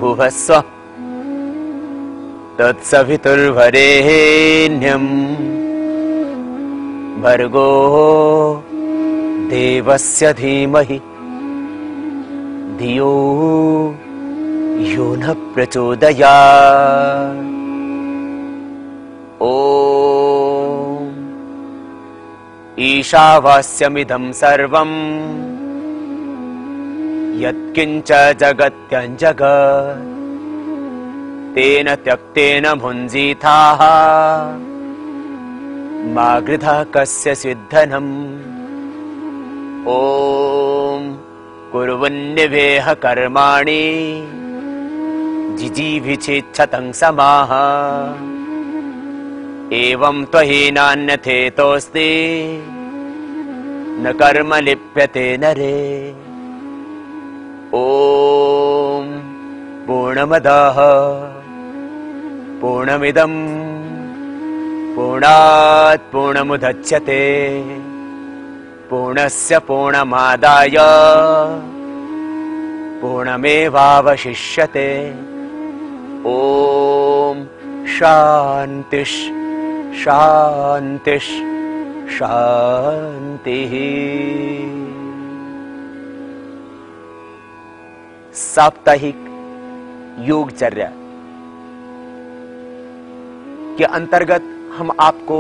भुवस्वः तत्सवितुर्वरेण्यम् भर्गो देवस्य धीमहि धियो यो न प्रचोदयात्। ॐ ईशावास्यमिदं सर्वं यत्किञ्च जगत्यञ्जगत् तेन त्यक्तेन भुञ्जीथाः मा गृधः कस्यचित् धनम्। ॐ कुर्वन्निवेह कर्माणि जिजीविषेच्छतं समाः एवं त्वहीनान्यथेतोऽस्ति न कर्म लिप्यते नरे। ॐ पूर्णमदः पूर्णमिदं पूर्णात् पूर्णमुदच्यते पूर्णस्य पूर्णमादाय पूर्णमेवावशिष्यते। ॐ शान्तिः शान्तिः शान्तिः। साप्ताहिक योगचर्या के अंतर्गत हम आपको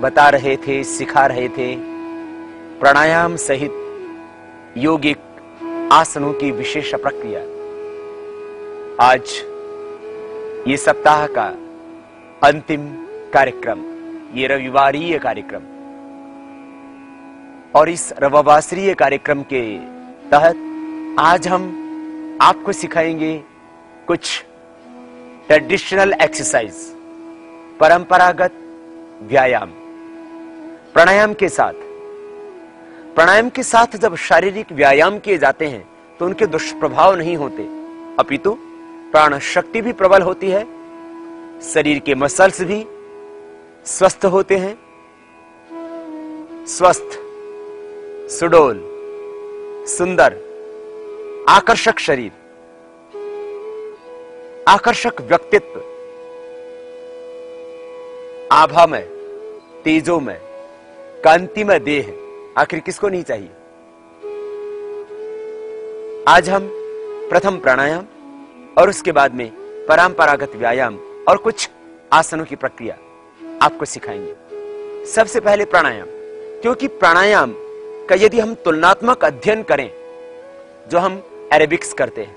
बता रहे थे, सिखा रहे थे प्राणायाम सहित योगिक आसनों की विशेष प्रक्रिया। आज ये सप्ताह का अंतिम कार्यक्रम, ये रविवारीय कार्यक्रम, और इस रविवासरीय कार्यक्रम के तहत आज हम आपको सिखाएंगे कुछ ट्रेडिशनल एक्सरसाइज, परंपरागत व्यायाम। प्राणायाम के साथ जब शारीरिक व्यायाम किए जाते हैं तो उनके दुष्प्रभाव नहीं होते, अपितु प्राण शक्ति भी प्रबल होती है, शरीर के मसल्स भी स्वस्थ होते हैं। स्वस्थ, सुडौल, सुंदर, आकर्षक शरीर, आकर्षक व्यक्तित्व, आभामय, तेजोमय, कांतिमय देह, आखिर किसको नहीं चाहिए। आज हम प्रथम प्राणायाम और उसके बाद में परंपरागत व्यायाम और कुछ आसनों की प्रक्रिया आपको सिखाएंगे। सबसे पहले प्राणायाम, क्योंकि प्राणायाम का यदि हम तुलनात्मक अध्ययन करें, जो हम एरोबिक्स करते हैं,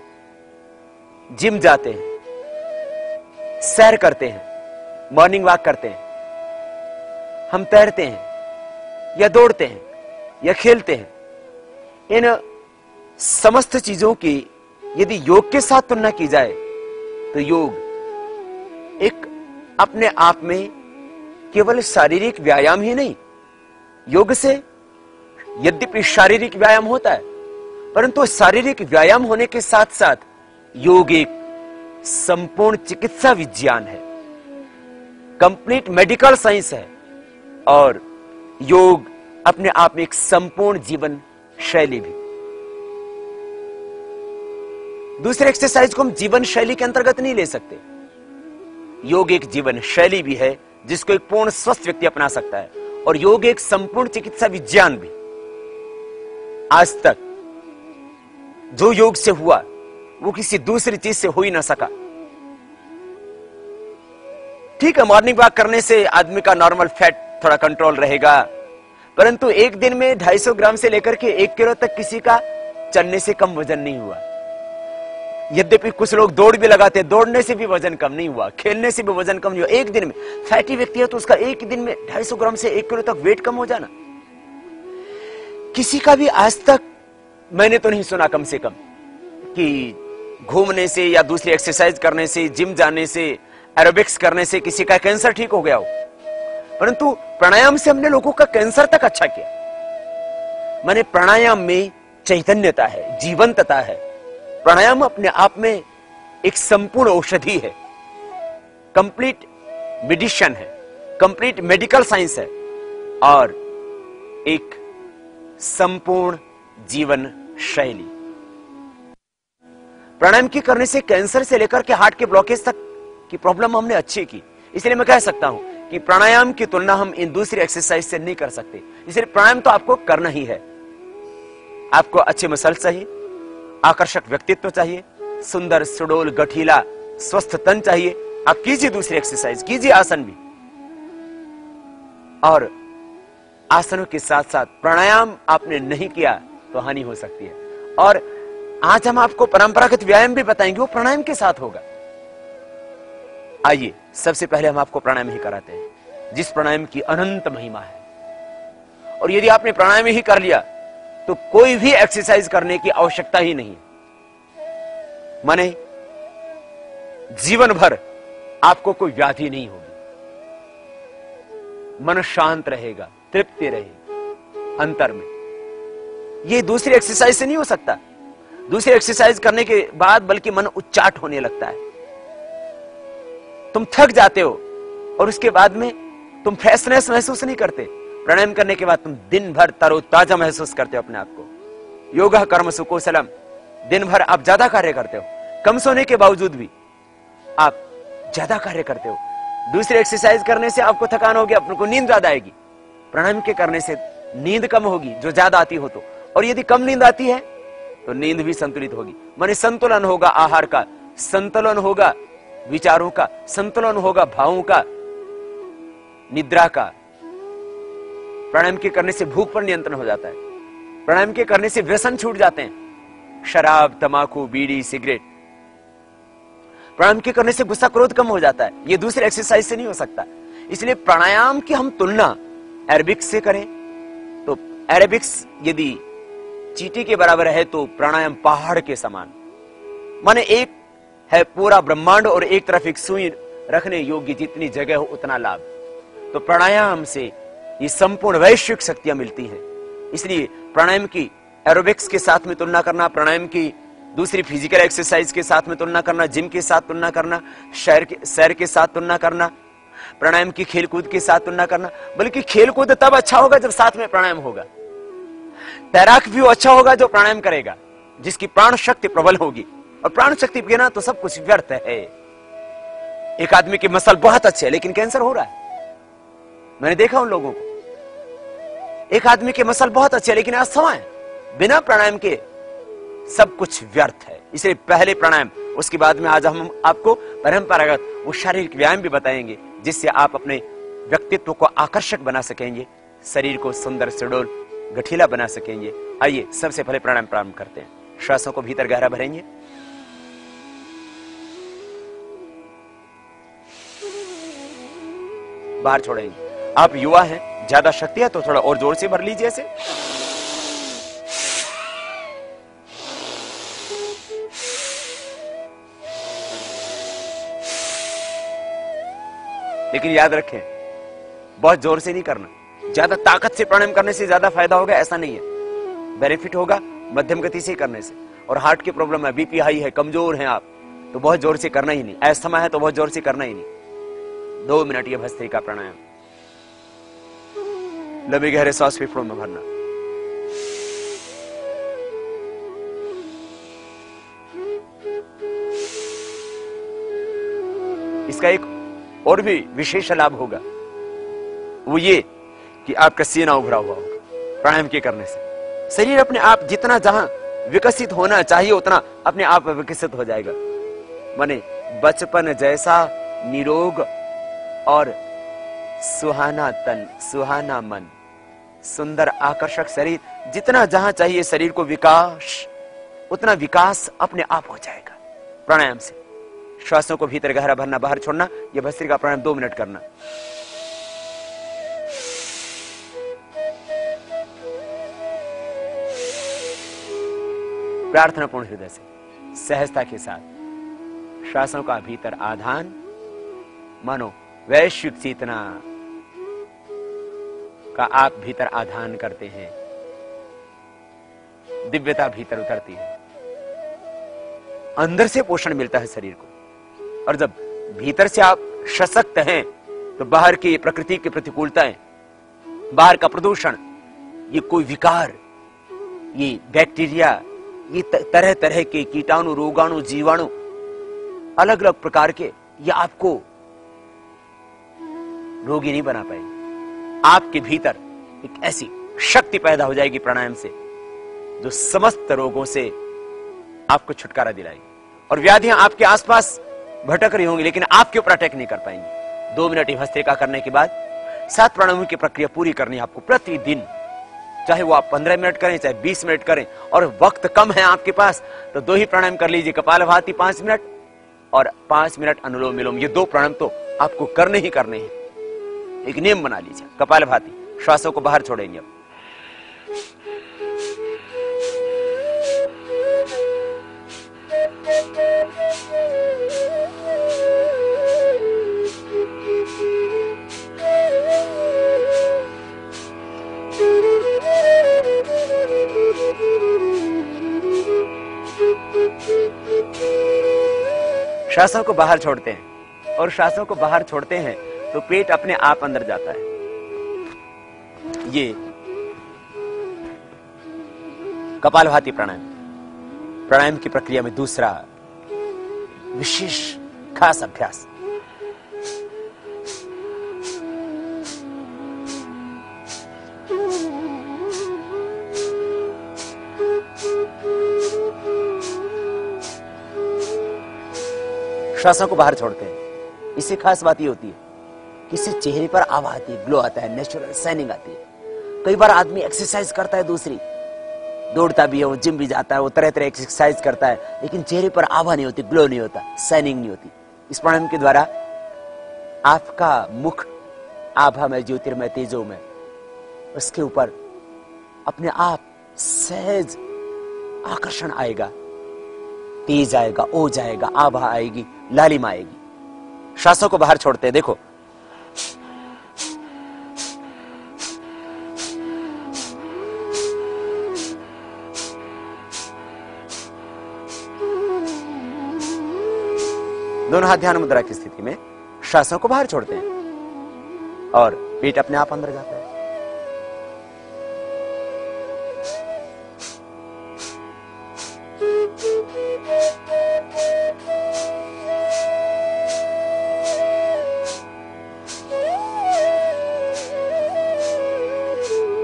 जिम जाते हैं, सैर करते हैं, मॉर्निंग वॉक करते हैं, हम तैरते हैं या दौड़ते हैं या खेलते हैं, इन समस्त चीजों की यदि योग के साथ तुलना की जाए तो योग एक अपने आप में केवल शारीरिक व्यायाम ही नहीं, योग से यद्यपि शारीरिक व्यायाम होता है, परंतु शारीरिक व्यायाम होने के साथ साथ योग एक संपूर्ण चिकित्सा विज्ञान है, कंप्लीट मेडिकल साइंस है, और योग अपने आप में एक संपूर्ण जीवन शैली भी। दूसरे एक्सरसाइज को हम जीवन शैली के अंतर्गत नहीं ले सकते। योग एक जीवन शैली भी है जिसको एक पूर्ण स्वस्थ व्यक्ति अपना सकता है, और योग एक संपूर्ण चिकित्सा विज्ञान भी। आज तक जो योग से हुआ वो किसी दूसरी चीज से हो ही ना सका। ठीक है, मॉर्निंग वॉक करने से आदमी का नॉर्मल फैट थोड़ा कंट्रोल रहेगा, परंतु एक दिन में 250 ग्राम से लेकर के 1 किलो तक किसी का चलने से कम वजन नहीं हुआ। यद्यपि कुछ लोग दौड़ भी लगाते, दौड़ने से भी वजन कम नहीं हुआ, खेलने से भी वजन कम नहीं हुआ। एक दिन में फैटी व्यक्ति है तो उसका एक दिन में 250 ग्राम से 1 किलो तक वेट कम हो जाना, किसी का भी आज तक मैंने तो नहीं सुना कम से कम कि घूमने से या दूसरी एक्सरसाइज करने से, जिम जाने से, एरोबिक्स करने से किसी का कैंसर ठीक हो गया हो। परंतु प्राणायाम से हमने लोगों का कैंसर तक अच्छा किया। माने प्राणायाम में चैतन्यता है, जीवंतता है। प्राणायाम अपने आप में एक संपूर्ण औषधि है, कंप्लीट मेडिसिन है, कंप्लीट मेडिकल साइंस है, और एक संपूर्ण जीवन शैली। प्राणायाम की करने से कैंसर से लेकर के हार्ट के ब्लॉकेज तक की प्रॉब्लम हमने अच्छी की। इसलिए मैं कह सकता हूं कि प्राणायाम की तुलना हम इन दूसरी एक्सरसाइज से नहीं कर सकते। इसलिए प्राणायाम तो आपको करना ही है। आपको अच्छे मसल चाहिए, आकर्षक व्यक्तित्व चाहिए, सुंदर सुडोल गठीला स्वस्थ तन चाहिए। आप कीजिए दूसरी एक्सरसाइज, कीजिए आसन भी, और आसनों के साथ साथ प्राणायाम आपने नहीं किया तो हानि हो सकती है। और आज हम आपको परंपरागत व्यायाम भी बताएंगे, वो प्राणायाम के साथ होगा। आइए सबसे पहले हम आपको प्राणायाम ही कराते हैं, जिस प्राणायाम की अनंत महिमा है। और यदि आपने प्राणायाम ही कर लिया तो कोई भी एक्सरसाइज करने की आवश्यकता ही नहीं है। माने जीवन भर आपको कोई व्याधि नहीं होगी, मन शांत रहेगा, तृप्ति रहेगी अंतर में। यह दूसरी एक्सरसाइज से नहीं हो सकता। दूसरी एक्सरसाइज करने के बाद बल्कि मन उच्चाट होने लगता है, तुम थक जाते हो और उसके बाद में तुम फ्रेशनेस महसूस नहीं करते। प्राणायाम करने के बाद तुम दिन भर तरोताजा महसूस करते हो अपने आप को। योगा कर्म सुकोसलम, दिन भर आप ज्यादा कार्य करते हो, कम सोने के बावजूद भी आप ज्यादा कार्य करते हो। दूसरी एक्सरसाइज करने से आपको थकान होगी, आपको नींद ज्यादा आएगी। प्राणायाम के करने से नींद कम होगी जो ज्यादा आती हो तो, और यदि कम नींद आती है तो नींद भी संतुलित होगी। माने संतुलन होगा आहार का, संतुलन होगा विचारों का, संतुलन होगा भावों का, निद्रा का। प्राणायाम के करने से भूख पर नियंत्रण हो जाता है। प्राणायाम के करने से व्यसन छूट जाते हैं, शराब तंबाकू बीड़ी सिगरेट। प्राणायाम के करने से गुस्सा क्रोध कम हो जाता है। यह दूसरे एक्सरसाइज से नहीं हो सकता। इसलिए प्राणायाम की हम तुलना एरोबिक्स से करें तो एरोबिक्स यदि चींटी के बराबर है तो प्राणायाम पहाड़ के समान। माने एक है पूरा ब्रह्मांड और एक तरफ एक सुई रखने योग्य, जितनी जगह हो उतना लाभ। तो प्राणायाम से ये संपूर्ण वैश्विक शक्तियां मिलती हैं। इसलिए प्राणायाम की एरोबिक्स के साथ में तुलना करना, प्राणायाम की दूसरी फिजिकल एक्सरसाइज के साथ में तुलना करना, जिम के साथ तुलना करना, सैर के साथ तुलना करना, प्राणायाम की खेलकूद के साथ तुलना करना। बल्कि खेलकूद तब अच्छा होगा जब साथ में प्राणायाम होगा। तैराक भी अच्छा होगा जो प्राणायाम करेगा, जिसकी प्राण शक्ति प्रबल होगी। और प्राण शक्ति बिना तो सब कुछ व्यर्थ है। एक आदमी की मसल बहुत अच्छे है लेकिन कैंसर हो रहा है। मैंने देखा उन लोगों को, एक आदमी के मसल बहुत अच्छे है लेकिन अस्थमा है। बिना प्राणायाम के सब कुछ व्यर्थ है। इसलिए पहले प्राणायाम, उसके बाद में आज हम आपको परंपरागत वो शारीरिक व्यायाम भी बताएंगे, जिससे आप अपने व्यक्तित्व को आकर्षक बना सकेंगे, शरीर को सुंदर सुडौल गठीला बना सकेंगे। आइए सबसे पहले प्राणायाम प्रारंभ करते हैं। श्वासों को भीतर गहरा भरेंगे, बाहर छोड़ेंगे। आप युवा हैं, ज्यादा शक्ति है तो थोड़ा और जोर से भर लीजिए ऐसे। लेकिन याद रखें, बहुत जोर से नहीं करना। ज्यादा ताकत से प्राणायाम करने से ज्यादा फायदा होगा ऐसा नहीं है। बेनिफिट होगा मध्यम गति से करने से। और हार्ट की प्रॉब्लम है, बीपी हाई है, कमजोर हैं आप, तो बहुत जोर से करना ही नहीं। अस्थमा है तो बहुत जोर से करना ही नहीं। 2 मिनट ये भस्त्रिका प्राणायाम, लंबे गहरे सांस फेफड़ों में भरना। इसका एक और भी विशेष लाभ होगा, वो ये कि आपका सीना उभरा हुआ होगा प्राणायाम के करने से। शरीर अपने आप जितना जहां विकसित होना चाहिए उतना अपने आप विकसित हो जाएगा। माने बचपन जैसा निरोग और सुहाना तन, सुहाना मन, सुंदर आकर्षक शरीर, जितना जहां चाहिए शरीर को विकास, उतना विकास अपने आप हो जाएगा प्राणायाम से। श्वासों को भीतर गहरा भरना, बाहर छोड़ना। यह भस्त्रिका प्राणायाम 2 मिनट करना। प्रार्थना पूर्ण हृदय से, सहजता के साथ श्वासों का भीतर आधान, मानो वैश्विक चेतना का आप भीतर आधान करते हैं। दिव्यता भीतर उतरती है, अंदर से पोषण मिलता है शरीर को। और जब भीतर से आप सशक्त हैं तो बाहर की प्रकृति की प्रतिकूलताएं, बाहर का प्रदूषण, ये कोई विकार, ये बैक्टीरिया, ये तरह तरह के कीटाणु, रोगाणु, जीवाणु, अलग अलग प्रकार के, ये आपको रोगी नहीं बना पाएंगे। आपके भीतर एक ऐसी शक्ति पैदा हो जाएगी प्राणायाम से, जो समस्त रोगों से आपको छुटकारा दिलाएगी। और व्याधियां आपके आसपास भटक रही होंगी, लेकिन आपके ऊपर अटैक नहीं कर पाएंगी। 2 मिनट भस्त्रिका करने के बाद 7 प्राणायामों की प्रक्रिया पूरी करनी है आपको प्रतिदिन। चाहे वो आप 15 मिनट करें, चाहे 20 मिनट करें, और वक्त कम है आपके पास तो 2 ही प्राणायाम कर लीजिए। कपालभाति 5 मिनट और 5 मिनट अनुलोम विलोम। ये 2 प्राणायाम तो आपको करने ही करने हैं। एक नियम बना लीजिए। कपालभाति, श्वासों को बाहर छोड़ेंगे अब। श्वासों को बाहर छोड़ते हैं, और श्वासों को बाहर छोड़ते हैं तो पेट अपने आप अंदर जाता है। ये कपालभाति प्राणायाम की प्रक्रिया में दूसरा विशेष खास अभ्यास। श्वासों को बाहर छोड़ते हैं। इससे खास बात ये होती है कि इससे चेहरे पर आभा आती है, ग्लो आता है, नेचुरल शाइनिंग आती है। कई बार आदमी एक्सरसाइज करता है, दूसरी दौड़ता भी है, वो जिम भी जाता है, वो तरह तरह एक्सरसाइज करता है, लेकिन चेहरे पर आभा नहीं होती, ग्लो नहीं होता, शाइनिंग नहीं होती। इस प्राणायाम के द्वारा आपका मुख आभा में, ज्योतिर्मय, तेजो में, उसके ऊपर अपने आप सहज आकर्षण आएगा, तेज आएगा, ओज आएगा, आभा आएगी, लालिमा आएगी। श्वासों को बाहर छोड़ते हैं। देखो, दोनों हाथ ध्यान मुद्रा की स्थिति में श्वासों को बाहर छोड़ते हैं और पेट अपने आप अंदर जाता है।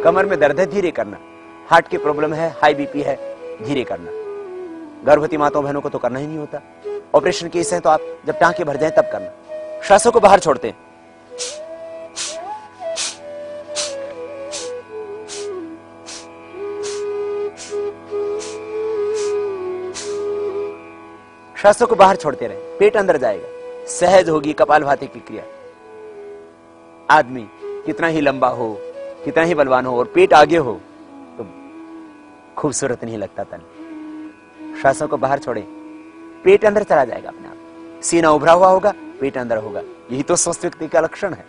कमर में दर्द है, धीरे करना। हार्ट की प्रॉब्लम है, हाई बीपी है, धीरे करना। गर्भवती माताओं बहनों को तो करना ही नहीं होता। ऑपरेशन केस है तो आप जब टांके भर जाए तब करना। श्वासों को बाहर छोड़ते हैं। श्वासों को बाहर छोड़ते रहे, पेट अंदर जाएगा, सहज होगी कपालभाति की क्रिया। आदमी कितना ही लंबा हो, कितना ही बलवान हो और पेट आगे हो तो खूबसूरत नहीं लगता तन। श्वासों को बाहर छोड़े, पेट अंदर चला जाएगा अपने आप। सीना उभरा हुआ होगा, पेट अंदर होगा। यही तो स्वस्थ व्यक्ति का लक्षण है।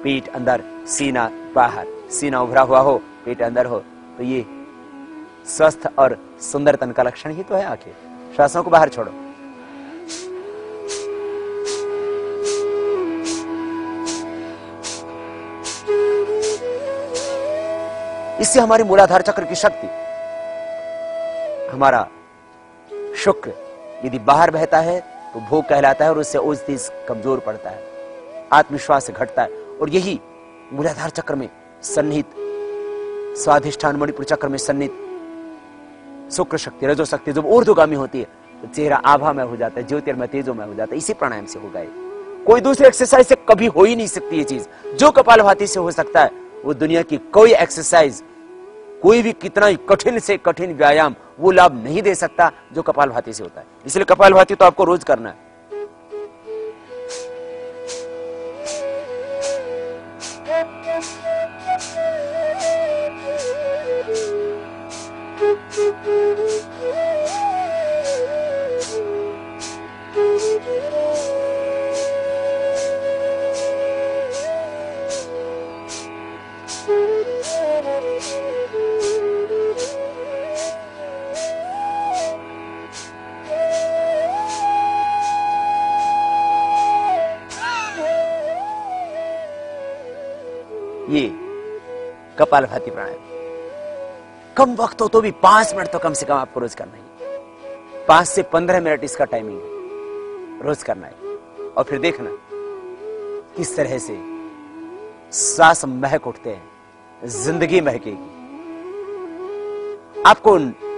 पेट अंदर, सीना बाहर। सीना उभरा हुआ हो, पेट अंदर हो, तो ये स्वस्थ और सुंदर तन का लक्षण ही तो है आखिर। श्वासों को बाहर छोड़ो। इससे हमारे मूलाधार चक्र की शक्ति, हमारा शुक्र यदि बाहर बहता है तो भोग कहलाता है और उससे ओज तेज कमजोर पड़ता है, आत्मविश्वास घटता है। और यही मूलाधार चक्र में सन्निहित, स्वाधिष्ठान मणिपुर चक्र में सन्निहित शुक्र शक्ति, रजो शक्ति जब ऊर्ध्वगामी होती है तो चेहरा आभा में हो जाता है, ज्योतिर्मय तेजो में हो जाता है। इसी प्राणायाम से होगा। कोई दूसरी एक्सरसाइज से कभी हो ही नहीं सकती ये चीज। जो कपालभाति से हो सकता है वो दुनिया की कोई एक्सरसाइज, कोई भी कितना ही कठिन से कठिन व्यायाम वो लाभ नहीं दे सकता जो कपालभाति से होता है। इसलिए कपालभाति तो आपको रोज करना है। ये कपालभाति प्राणायाम। कम वक्त हो तो भी 5 मिनट तो कम से कम आपको रोज करना ही। 5 से 15 मिनट इसका टाइमिंग है, रोज करना है। और फिर देखना किस तरह से सांस महक उठते हैं, जिंदगी महकेगी। आपको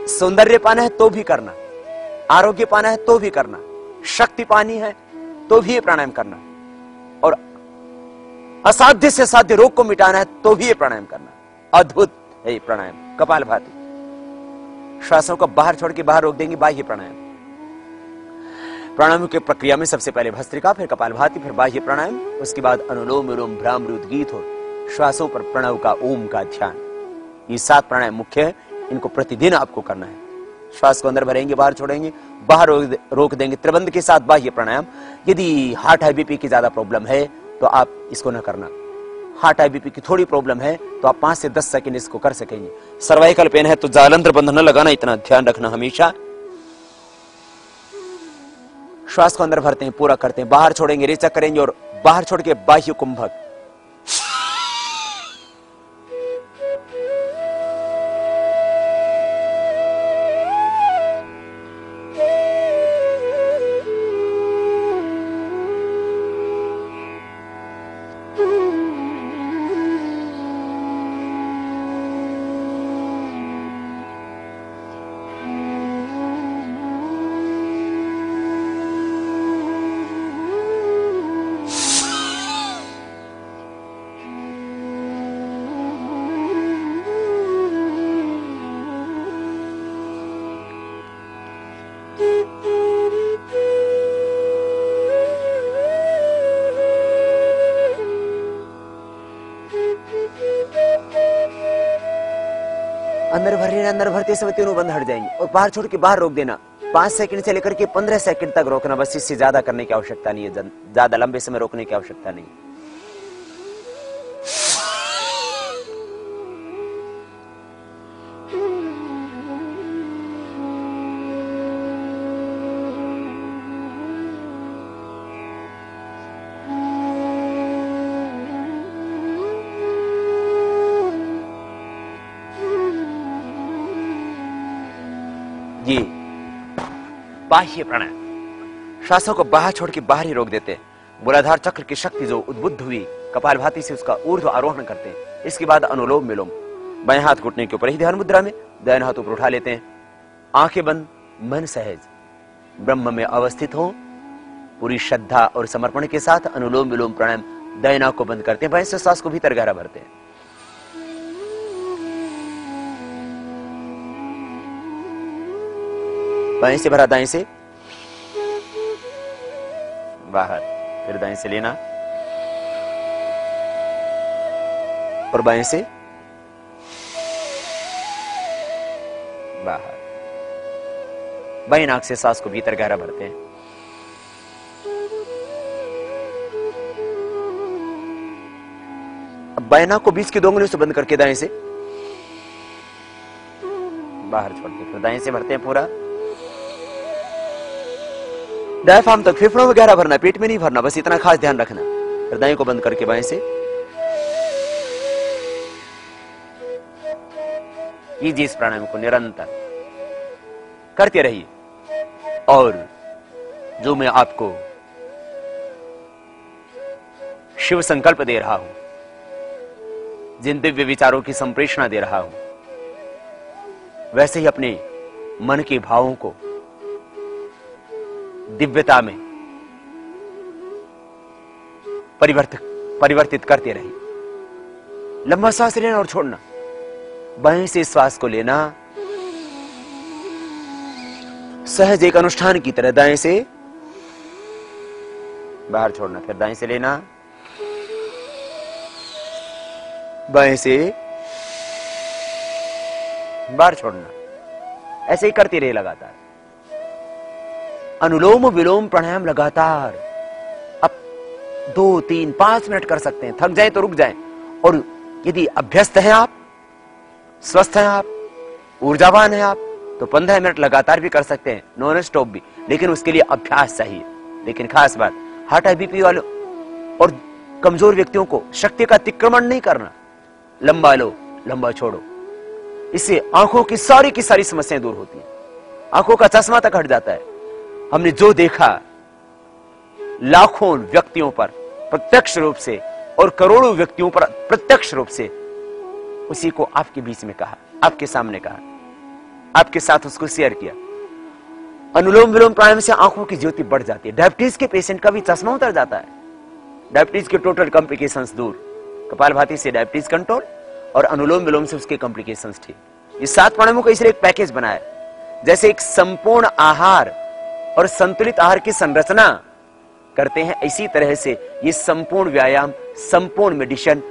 सौंदर्य पाना है तो भी करना, आरोग्य पाना है तो भी करना, शक्ति पानी है तो भी ये प्राणायाम करना, और असाध्य से साध्य रोग को मिटाना है तो भी ये प्राणायाम करना। अद्भुत है ये प्राणायाम कपालभाति। श्वासों को बाहर छोड़ के बाहर रोक देंगे, बाह्य प्राणायाम। प्राणायाम की प्रक्रिया में सबसे पहले भस्त्रिका, फिर कपालभाति, फिर बाह्य प्राणायाम, उसके बाद अनुलोम विलोम भ्रामरी उद्गीत और श्वासों पर प्रणव का ओम का ध्यान। ये 7 प्राणायाम मुख्य है, इनको प्रतिदिन आपको करना है। श्वास को अंदर भरेंगे, बाहर छोड़ेंगे, बाहर रोक देंगे। त्रिबंध के साथ बाह्य प्राणायाम। यदि हार्ट हाई बीपी की ज्यादा प्रॉब्लम है तो आप इसको न करना। हार्ट हाई बीपी की थोड़ी प्रॉब्लम है तो आप 5 से 10 सेकंड इसको कर सकेंगे। सर्वाइकल पेन है तो जालंधर बंध न लगाना, इतना ध्यान रखना हमेशा। श्वास को अंदर भरते हैं, पूरा करते हैं, बाहर छोड़ेंगे, रेचक करेंगे और बाहर छोड़ के बाह्य कुंभक। अंदर भरते समय तीनों बंद हट जाएंगे और बाहर छोड़ के बाहर रोक देना। 5 सेकंड से लेकर के 15 सेकंड तक रोकना, बस। इससे ज्यादा करने की आवश्यकता नहीं है, ज्यादा लंबे समय रोकने की आवश्यकता नहीं। ये बाह्य प्राणायाम। श्वासों को बाहर छोड़ के बाहर ही रोक देते हैं। मूलाधार चक्र की शक्ति जो उद्बुद्ध हुई कपालभाति से उसका ऊर्ध्व आरोहण करते हैं। इसके बाद अनुलोम विलोम। बाएं हाथ घुटने के ऊपर ही ध्यान मुद्रा में, दाहिने हाथ ऊपर उठा लेते हैं। आंखें बंद, मन सहज, ब्रह्म में अवस्थित हो। पूरी श्रद्धा और समर्पण के साथ अनुलोम विलोम प्राणायाम दाहिने आंख को बंद करते हैं। बाएं से सांस को भीतर गहरा भरते हैं। बाएं से भरा, दाएं से बाहर, फिर दाएं से लेना और बाएं से बाहर। बाएं नाक से सांस को भीतर गहरा भरते हैं। अब बाएं नाक को बीच की 2 उंगलियों से बंद करके दाएं से बाहर छोड़ते हैं। फिर दाएं से भरते हैं पूरा। डायफ्राम तक फेफड़ों में गहरा भरना, पेट में नहीं भरना, बस इतना खास ध्यान रखना। फिर दाएं को बंद करके बाएं से। कीजिए इस प्राणायाम को निरंतर करते रहिए। और जो मैं आपको शिव संकल्प दे रहा हूं, जिन दिव्य विचारों की संप्रेषणा दे रहा हूं, वैसे ही अपने मन के भावों को दिव्यता में परिवर्तित करते रहिए। लंबा सांस लेना और छोड़ना। बाएं से श्वास को लेना सहज एक अनुष्ठान की तरह, दाएं से बाहर छोड़ना। फिर दाएं से लेना, बाएं से बाहर छोड़ना। ऐसे ही करती रहे लगातार। अनुलोम विलोम प्राणायाम लगातार अब 2, 3, 5 मिनट कर सकते हैं। थक जाए तो रुक जाए। और यदि अभ्यस्त हैं आप, स्वस्थ हैं आप, ऊर्जावान हैं आप, तो 15 मिनट लगातार भी कर सकते हैं, नॉन स्टॉप भी। लेकिन उसके लिए अभ्यास चाहिए। लेकिन खास बात, हार्ट बीपी वालों और कमजोर व्यक्तियों को शक्ति का अतिक्रमण नहीं करना। लंबा लो, लंबा छोड़ो। इससे आंखों की सारी समस्याएं दूर होती हैं, आंखों का चश्मा तक हट जाता है। हमने जो देखा लाखों व्यक्तियों पर प्रत्यक्ष रूप से और करोड़ों व्यक्तियों पर प्रत्यक्ष रूप से, उसी को आपके बीच में कहा, आपके सामने कहा, आपके साथ उसको शेयर किया। अनुलोम विलोम प्राणायाम से आंखों की ज्योति बढ़ जाती है। डायबिटीज के पेशेंट का भी चश्मा उतर जाता है, डायबिटीज के टोटल कॉम्प्लिकेशंस दूर। कपालभाति से डायबिटीज कंट्रोल और अनुलोम विलोम से उसके कॉम्प्लिकेशंस ठीक। ये 7 प्राणायामों का इसलिए एक पैकेज बनाया, जैसे एक संपूर्ण आहार और संतुलित आहार की संरचना करते हैं, इसी तरह से ये संपूर्ण व्यायाम, संपूर्ण मेडिसिन,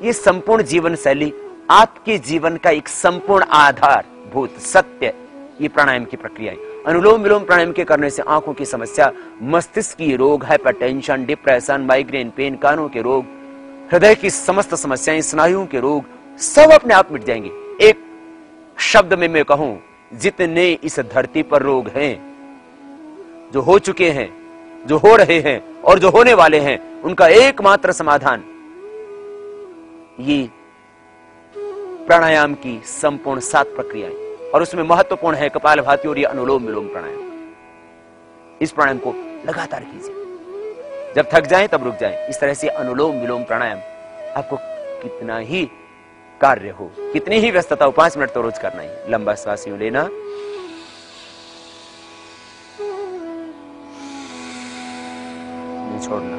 ये संपूर्ण जीवन शैली, आपके जीवन का एक संपूर्ण आधारभूत सत्य, ये प्राणायाम की प्रक्रिया है। अनुलोम विलोम प्राणायाम के करने से आंखों की समस्या, मस्तिष्क की रोग, हाइपरटेंशन, डिप्रेशन, माइग्रेन, पेन, कानों के रोग, हृदय की समस्त समस्याएं, स्नायुओं के रोग सब अपने आप मिट जाएंगे। एक शब्द में मैं कहूं, जितने इस धरती पर रोग हैं, जो हो चुके हैं, जो हो रहे हैं और जो होने वाले हैं, उनका एकमात्र समाधान ये प्राणायाम की संपूर्ण 7 प्रक्रियाएं, और उसमें महत्वपूर्ण है कपालभाति और ये अनुलोम विलोम प्राणायाम। इस प्राणायाम को लगातार कीजिए, जब थक जाएं तब रुक जाएं। इस तरह से अनुलोम विलोम प्राणायाम आपको कितना ही कार्य हो, कितनी ही व्यस्तता हो, 5 मिनट तो रोज करना ही। लंबा श्वास यूं लेना, छोड़ना,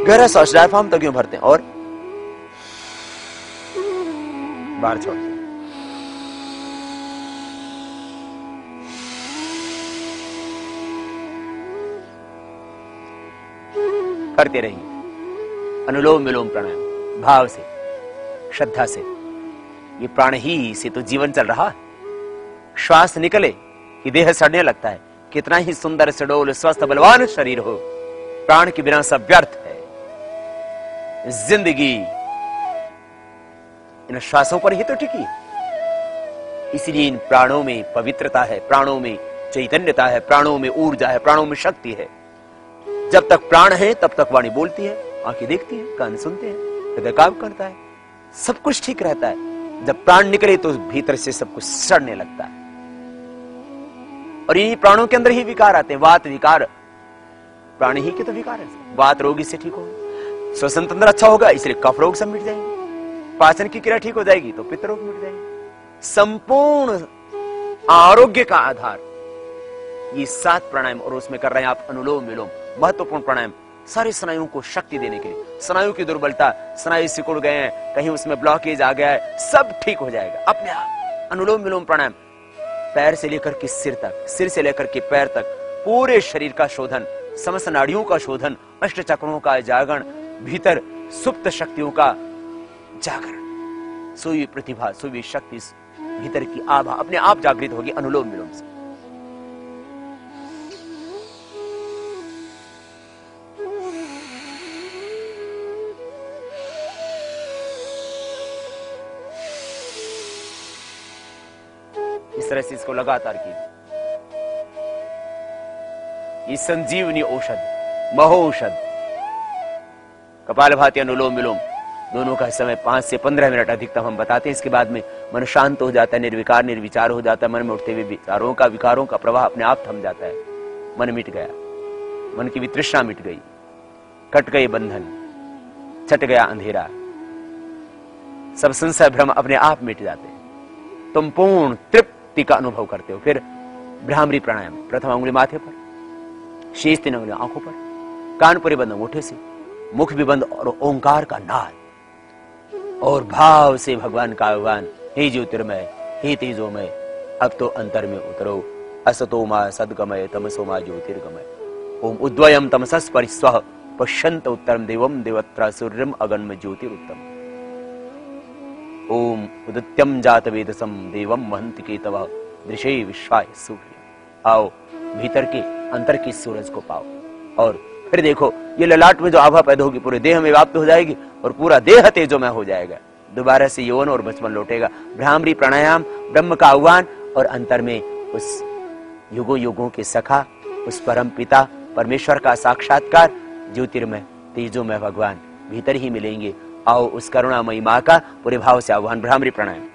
गहरा सांस डायफ्राम तक यूं भरते हैं और बाहर छोड़ते हैं। करते रहिए अनुलोम विलोम प्राणायाम भाव से, श्रद्धा से। ये प्राण ही से तो जीवन चल रहा है। श्वास निकले कि देह सड़ने लगता है। कितना ही सुंदर सडोल स्वस्थ बलवान शरीर हो, प्राण के बिना सब व्यर्थ है। जिंदगी इन श्वासों पर ही तो टिकी। इसलिए इन प्राणों में पवित्रता है, प्राणों में चैतन्यता है, प्राणों में ऊर्जा है, प्राणों में शक्ति है। जब तक प्राण है तब तक वाणी बोलती है, आंखें देखती है, कान सुनते हैं, हृदय काम करता है, सब कुछ ठीक रहता है। जब प्राण निकले तो भीतर से सब कुछ सड़ने लगता है। और इन्हीं प्राणों के अंदर ही विकार आते हैं। वात विकार प्राण ही के तो विकार है। वात रोग इससे ठीक होगा, श्वसन तंत्र अच्छा होगा, इसलिए कफ रोग सब मिट जाएंगे। पाचन की क्रिया ठीक हो जाएगी तो पित्त रोग मिट जाएंगे। संपूर्ण आरोग्य का आधार ये 7 प्राणायाम, और उसमें कर रहे हैं आप अनुलोम विलोम, महत्वपूर्ण प्राणायाम, सारे स्नायुओं को शक्ति देने के लिए। स्नायु की दुर्बलता, स्नायु सिकुड़ गए हैं, कहीं उसमें ब्लॉकेज आ गया है, सब ठीक हो जाएगा अपने आप। अनुलोम विलोम प्राणायाम पैर से लेकर के सिर तक, सिर से लेकर के पैर तक, पूरे शरीर का शोधन, समस्त नाड़ियों का शोधन, अष्ट चक्रों का जागरण, भीतर सुप्त शक्तियों का जागरण, सोई प्रतिभा, सोई शक्ति, भीतर की आभा अपने आप जागृत होगी अनुलोम विलोम से। इस तरह से इसको लगातार कीजिए। ये संजीवनी औषध, महौषध, कपालभाति अनुलोम विलोम दोनों का समय 5 से 15 मिनट अधिकतम हम बताते हैं। इसके बाद में मन शांत हो जाता है, निर्विकार निर्विचार हो जाता है। मन में उठते हुए विकारों का प्रवाह अपने आप थम जाता है। मन मिट गया, मन की वितृष्णा मिट गई, कट गए बंधन, छट गया अंधेरा, सब संशय भ्रम अपने आप मिट जाते हैं। तुम पूर्ण तृप्ति का अनुभव करते हो। फिर भ्रामरी प्राणायाम, प्रथम अंगुली माथे पर, शेष 3 अंगुलियां आंखों पर, कान पूरे बंद अंगूठे से, मुख भी बंद, और ओंकार का नाद और भाव से भगवान का आह्वान, हे ज्योतिर्मय, हे तेजोमय, अब तो अंतर में उतरो। असतो मा सद्गमय, तमसो मा ज्योतिर्गमय। ओम उद्वयम तमसस् परिस्वः, पश्यन्त उत्तरम देवम देवत्र सूर्यम अगन्म ज्योतिरुत्तम। ओम उदित्यम जात वेदसम देवम महंति केतवः, दृशे विश्वाय सूर्य। आओ भीतर के अंतर की सूरज को पाओ, और फिर देखो ये ललाट में जो आभा पैदा होगी पूरे देह में व्याप्त हो जाएगी, और पूरा देह तेजोमय हो जाएगा। दोबारा से यौवन और बचपन लौटेगा। भ्रामरी प्राणायाम, ब्रह्म का आह्वान, और अंतर में उस युगों युगों के सखा उस परम पिता परमेश्वर का साक्षात्कार ज्योतिर्मय तेजोमय भगवान भीतर ही मिलेंगे। आओ उस करुणामयी माँ का पूरे भाव से आह्वान। भ्रामरी प्राणायाम।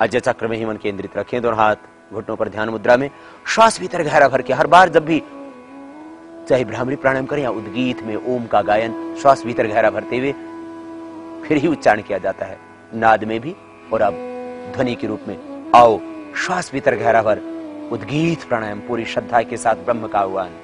अजय चक्र में ही मन केंद्रित रखें। दोनों हाथ घुटनों पर ध्यान मुद्रा में। श्वास भीतर गहरा भर के हर बार जब भी चाहे भ्रामरी प्राणायाम करें या उद्गीत में ओम का गायन श्वास भीतर गहरा भरते हुए फिर ही उच्चारण किया जाता है, नाद में भी और अब ध्वनि के रूप में। आओ श्वास भीतर गहरा भर उद्गीत प्राणायाम पूरी श्रद्धा के साथ ब्रह्म का आह्वान।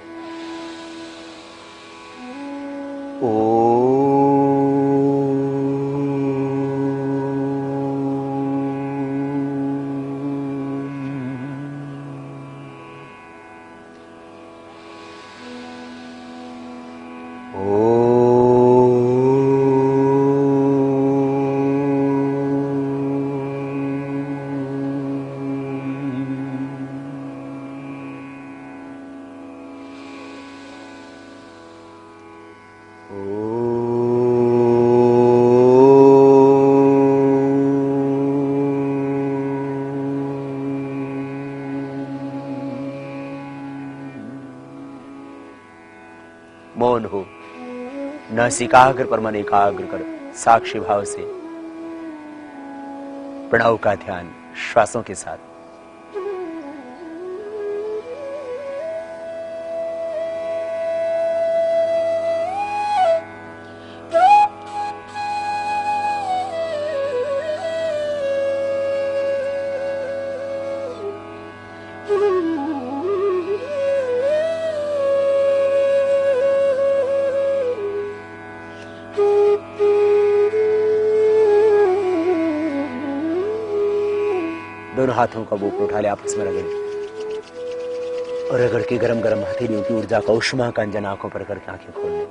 मौन हो, नासिकाग्र पर मन एकाग्र कर साक्षी भाव से प्रणव का ध्यान श्वासों के साथ। दोनों हाथों का ऊपर उठा ले, आपस में रगड़ और रगड़ के गरम गरम हथेलियों की ऊर्जा का उष्मा का अंजन आंखों पर करके आंखें खोल ले।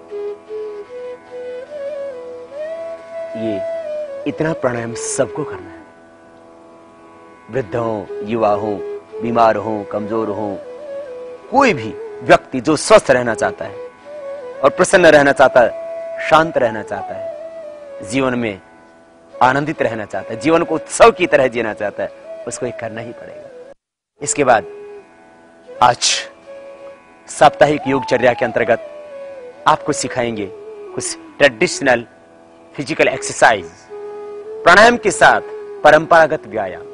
ये इतना प्राणायाम सबको करना है, वृद्ध हो, युवा हो, बीमार हो, कमजोर हो, कोई भी व्यक्ति जो स्वस्थ रहना चाहता है और प्रसन्न रहना चाहता है, शांत रहना चाहता है, जीवन में आनंदित रहना चाहता है, जीवन को उत्सव की तरह जीना चाहता है, उसको ये करना ही पड़ेगा। इसके बाद आज साप्ताहिक योगचर्या के अंतर्गत आपको सिखाएंगे कुछ ट्रेडिशनल फिजिकल एक्सरसाइज प्राणायाम के साथ परंपरागत व्यायाम,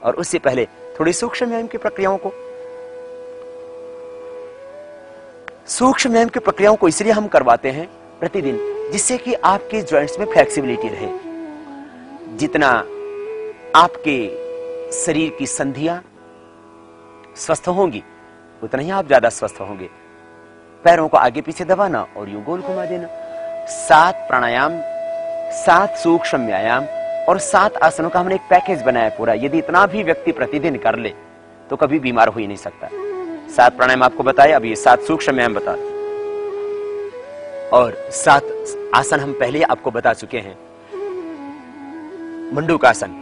और उससे पहले थोड़ी सूक्ष्म व्यायाम की प्रक्रियाओं को। सूक्ष्म व्यायाम की प्रक्रियाओं को इसलिए हम करवाते हैं प्रतिदिन, जिससे कि आपके जॉइंट्स में फ्लेक्सिबिलिटी रहे। जितना आपके शरीर की संधियां स्वस्थ होंगी उतना ही आप ज्यादा स्वस्थ होंगे। पैरों को आगे पीछे दबाना और यूं गोल घुमा देना। 7 प्राणायाम, 7 सूक्ष्म व्यायाम और 7 आसनों का हमने एक पैकेज बनाया पूरा। यदि इतना भी व्यक्ति प्रतिदिन कर ले तो कभी बीमार हो ही नहीं सकता। 7 प्राणायाम आपको बताए, अब ये 7 सूक्ष्म व्यायाम बता, और 7 आसन हम पहले आपको बता चुके हैं। मंडूकासन,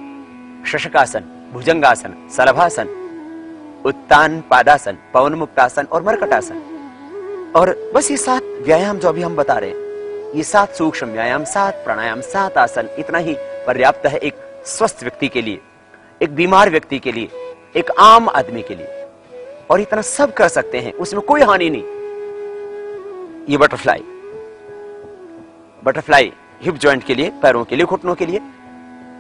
शशकासन, भुजंगासन, सलभासन, उत्तान पादासन, पवन मुक्तासन और मरकटासन। और बस ये 7 व्यायाम जो अभी हम बता रहे हैं, ये 7 सूक्ष्म व्यायाम, 7 प्राणायाम, 7 आसन, इतना ही पर्याप्त है एक स्वस्थ व्यक्ति के लिए, एक बीमार व्यक्ति के लिए, एक आम आदमी के लिए। और इतना सब कर सकते हैं, उसमें कोई हानि नहीं। ये बटरफ्लाई हिप जॉइंट के लिए, पैरों के लिए, घुटनों के लिए,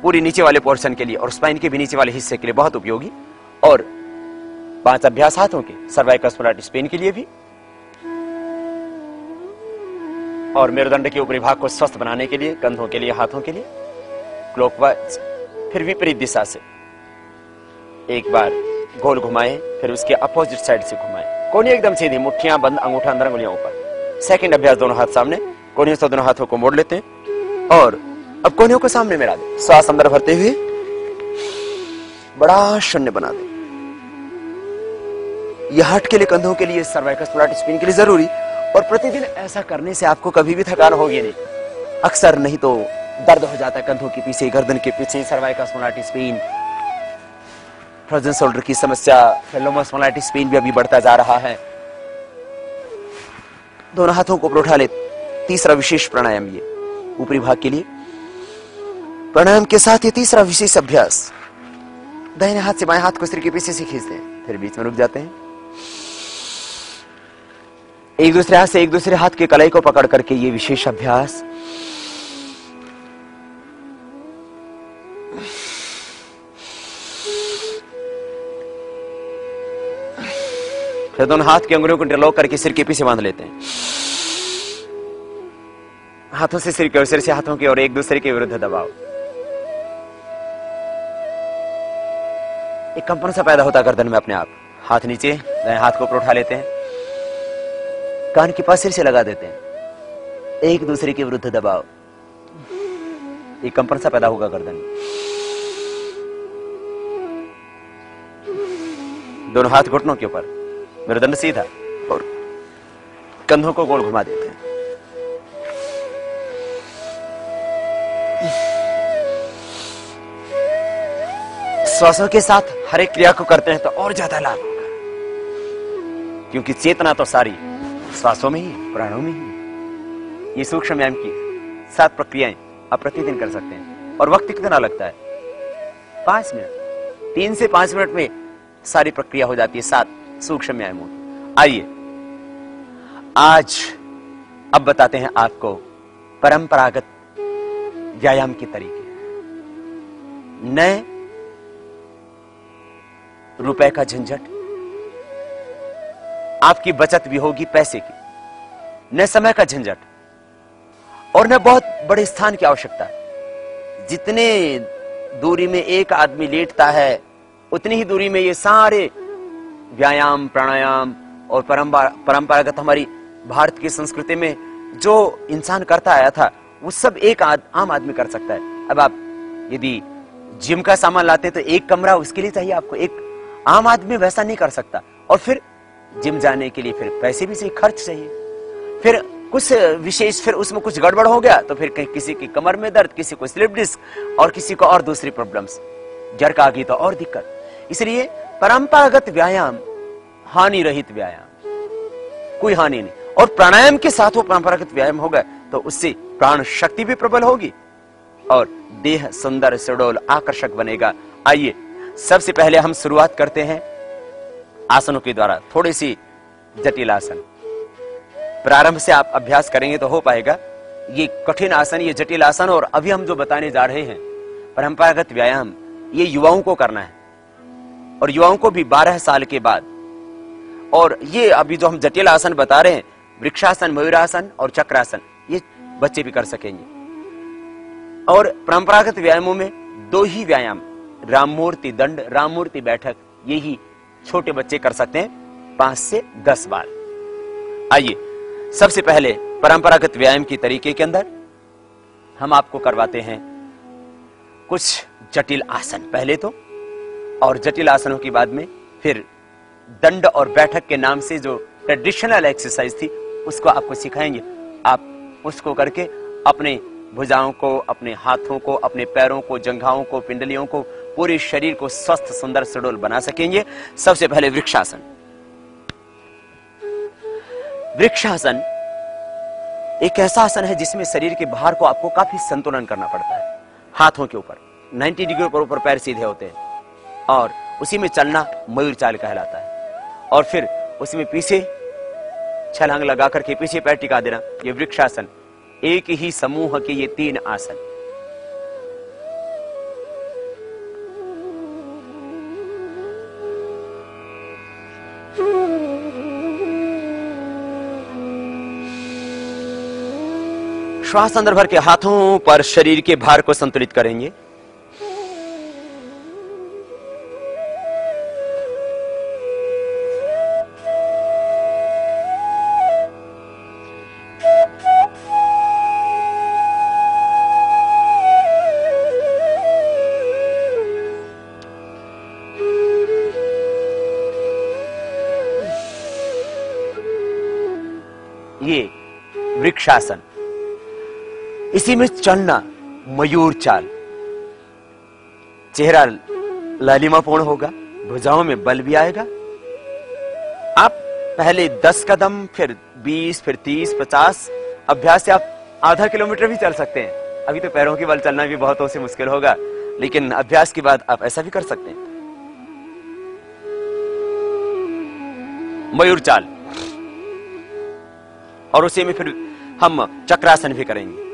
पूरी नीचे वाले पोर्शन के लिए और स्पाइन के भी नीचे वाले हिस्से के लिए बहुत उपयोगी। और 5 अभ्यास हाथों के, सर्वाइकल स्पॉन्डिलाइटिस पेन के लिए भी, और मेरुदंड के ऊपरी भाग को स्वस्थ बनाने के लिए, कंधों के लिए, हाथों के लिए, क्लॉकवाइज फिर विपरीत दिशा से एक बार गोल घुमाएं, फिर उसके अपोजिट साइड से घुमाएं। कोहनी एकदम सीधी, मुट्ठियां बंद, अंगूठा अंदर, उंगलियां ऊपर। सेकंड अभ्यास, दोनों हाथ सामने, कोहनियों से दोनों हाथों को मोड़ लेते हैं और अब कोहनियों को सामने मिला दें। श्वास अंदर भरते हुए बड़ा शून्य बना दें। यह हार्ट के लिए, कंधों के लिए, सर्वाइकल स्पॉन्डिलाइटिस पेन के लिए जरूरी, और प्रतिदिन ऐसा करने से आपको कभी भी थकान होगी नहीं। अक्सर नहीं तो दर्द हो जाता है कंधों के पीछे, गर्दन के पीछे, cervical spondylitis pain, frozen shoulder की समस्या, लोमस स्पॉन्डिलाइटिस पेन भी अभी बढ़ता जा रहा है। दोनों हाथों को ऊपर उठा ले। तीसरा विशेष प्राणायाम, ये ऊपरी भाग के लिए प्राणायाम के साथ ये तीसरा विशेष अभ्यास, दाहिने हाथ से बाएं हाथ को सिर के पीछे से खींचते हैं, फिर बीच में रुक जाते हैं। एक दूसरे हाथ से एक दूसरे हाथ के कलाई को पकड़ करके ये विशेष अभ्यास, फिर दोनों हाथ की अंगुलियों को इंटरलॉक करके सिर के पीछे बांध लेते हैं। हाथों से सिर की ओर, सिर से हाथों की ओर, एक दूसरे के विरुद्ध दबाव। एक कंपन सा पैदा होता है गर्दन में अपने आप। हाथ नीचे, दाएं हाथ को ऊपर उठा लेते हैं, कान के पास सिर से लगा देते हैं, एक दूसरे के विरुद्ध दबाव। एक कंपन सा पैदा होगा गर्दन में। दोनों हाथ घुटनों के ऊपर, मेरुदंड सीधा, और कंधों को गोल घुमा देते हैं। श्वासों के साथ हर एक क्रिया को करते हैं तो और ज्यादा लाभ होगा, क्योंकि चेतना तो सारी श्वासों में ही, प्राणों में ही। ये सूक्ष्म व्यायाम की 7 प्रक्रियाएं आप प्रतिदिन कर सकते हैं। और वक्त कितना लगता है? 5 मिनट। 3 से 5 मिनट में सारी प्रक्रिया हो जाती है, 7 सूक्ष्म व्यायाम। आइए आज अब बताते हैं आपको परंपरागत व्यायाम के तरीके। नए रुपए का झंझट, आपकी बचत भी होगी पैसे की, न समय का झंझट, और न बहुत बड़े स्थान की आवश्यकता है। जितने दूरी में एक आदमी लेटता है उतनी ही दूरी में ये सारे व्यायाम, प्राणायाम और परंपरागत हमारी भारत की संस्कृति में जो इंसान करता आया था वो सब एक आम आदमी कर सकता है। अब आप यदि जिम का सामान लाते हैं तो एक कमरा उसके लिए चाहिए आपको, एक आम आदमी वैसा नहीं कर सकता। और फिर जिम जाने के लिए फिर पैसे भी चाहिए, खर्च चाहिए, फिर कुछ विशेष, फिर उसमें कुछ गड़बड़ हो गया तो फिर किसी की कमर में दर्द, किसी को स्लिप डिस्क और किसी को और दूसरी प्रॉब्लम्स, जर का आ गई तो और दिक्कत। इसलिए परंपरागत व्यायाम हानि रहित व्यायाम, कोई हानि नहीं। और प्राणायाम के साथ वो परंपरागत व्यायाम होगा तो उससे प्राण शक्ति भी प्रबल होगी और देह सुंदर, सुडौल, आकर्षक बनेगा। आइए सबसे पहले हम शुरुआत करते हैं आसनों के द्वारा, थोड़ी सी जटिल आसन। प्रारंभ से आप अभ्यास करेंगे तो हो पाएगा। ये कठिन आसन, ये जटिल आसन, और अभी हम जो बताने जा रहे हैं परंपरागत व्यायाम, ये युवाओं को करना है, और युवाओं को भी 12 साल के बाद। और ये अभी जो हम जटिल आसन बता रहे हैं, वृक्षासन, मयूरासन और चक्रासन, ये बच्चे भी कर सकेंगे। और परंपरागत व्यायामों में 2 ही व्यायाम, राममूर्ति दंड, राममूर्ति बैठक, यही छोटे बच्चे कर सकते हैं 5 से 10 बार। आइए सबसे पहले परंपरागत व्यायाम की तरीके के अंदर हम आपको करवाते हैं कुछ जटिल आसन पहले तो, और जटिल आसनों के बाद में फिर दंड और बैठक के नाम से जो ट्रेडिशनल एक्सरसाइज थी उसको आपको सिखाएंगे। आप उसको करके अपने भुजाओं को, अपने हाथों को, अपने पैरों को, जंघाओं को, पिंडलियों को, पूरे शरीर को स्वस्थ, सुंदर, सुडौल बना सकेंगे। सबसे पहले वृक्षासन। वृक्षासन एक ऐसा आसन है जिसमें शरीर के भार को आपको काफी संतुलन करना पड़ता है। हाथों के ऊपर 90 डिग्री पर ऊपर पैर सीधे होते हैं और उसी में चलना मयूर चाल कहलाता है। और फिर उसमें पीछे छलांग लगा करके पीछे पैर टिका देना, ये वृक्षासन। एक ही समूह के ये 3 आसन। श्वास अंदर भर के हाथों पर शरीर के भार को संतुलित करेंगे। वृक्षासन, इसी में चलना मयूर चाल, चेहरा लालिमापूर्ण होगा, भुजाओं में बल भी आएगा। आप पहले 10 कदम, फिर 20, फिर 30, 50, अभ्यास से आप आधा किलोमीटर भी चल सकते हैं। अभी तो पैरों के बल चलना भी बहुतों से मुश्किल होगा, लेकिन अभ्यास के बाद आप ऐसा भी कर सकते हैं। मयूर चाल, और उसी में फिर हम चक्रासन भी करेंगे।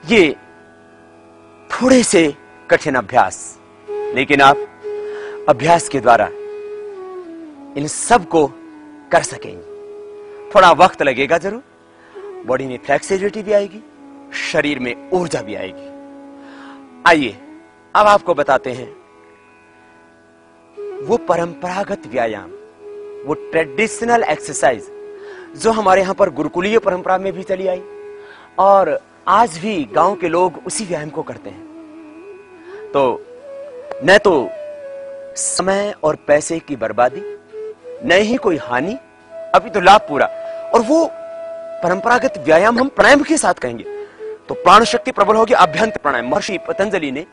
ये थोड़े से कठिन अभ्यास, लेकिन आप अभ्यास के द्वारा इन सब को कर सकेंगे। थोड़ा वक्त लगेगा जरूर, बॉडी में फ्लेक्सिबिलिटी भी आएगी, शरीर में ऊर्जा भी आएगी। आइए अब आपको बताते हैं वो परंपरागत व्यायाम, वो ट्रेडिशनल एक्सरसाइज जो हमारे यहां पर गुरुकुलीय परंपरा में भी चली आई और आज भी गांव के लोग उसी व्यायाम को करते हैं। तो न तो समय और पैसे की बर्बादी, न ही कोई हानि, अभी तो लाभ पूरा। और वो परंपरागत व्यायाम हम प्राणायाम के साथ कहेंगे तो प्राण शक्ति प्रबल होगी। अभ्यंतर प्राणायाम, महर्षि पतंजलि ने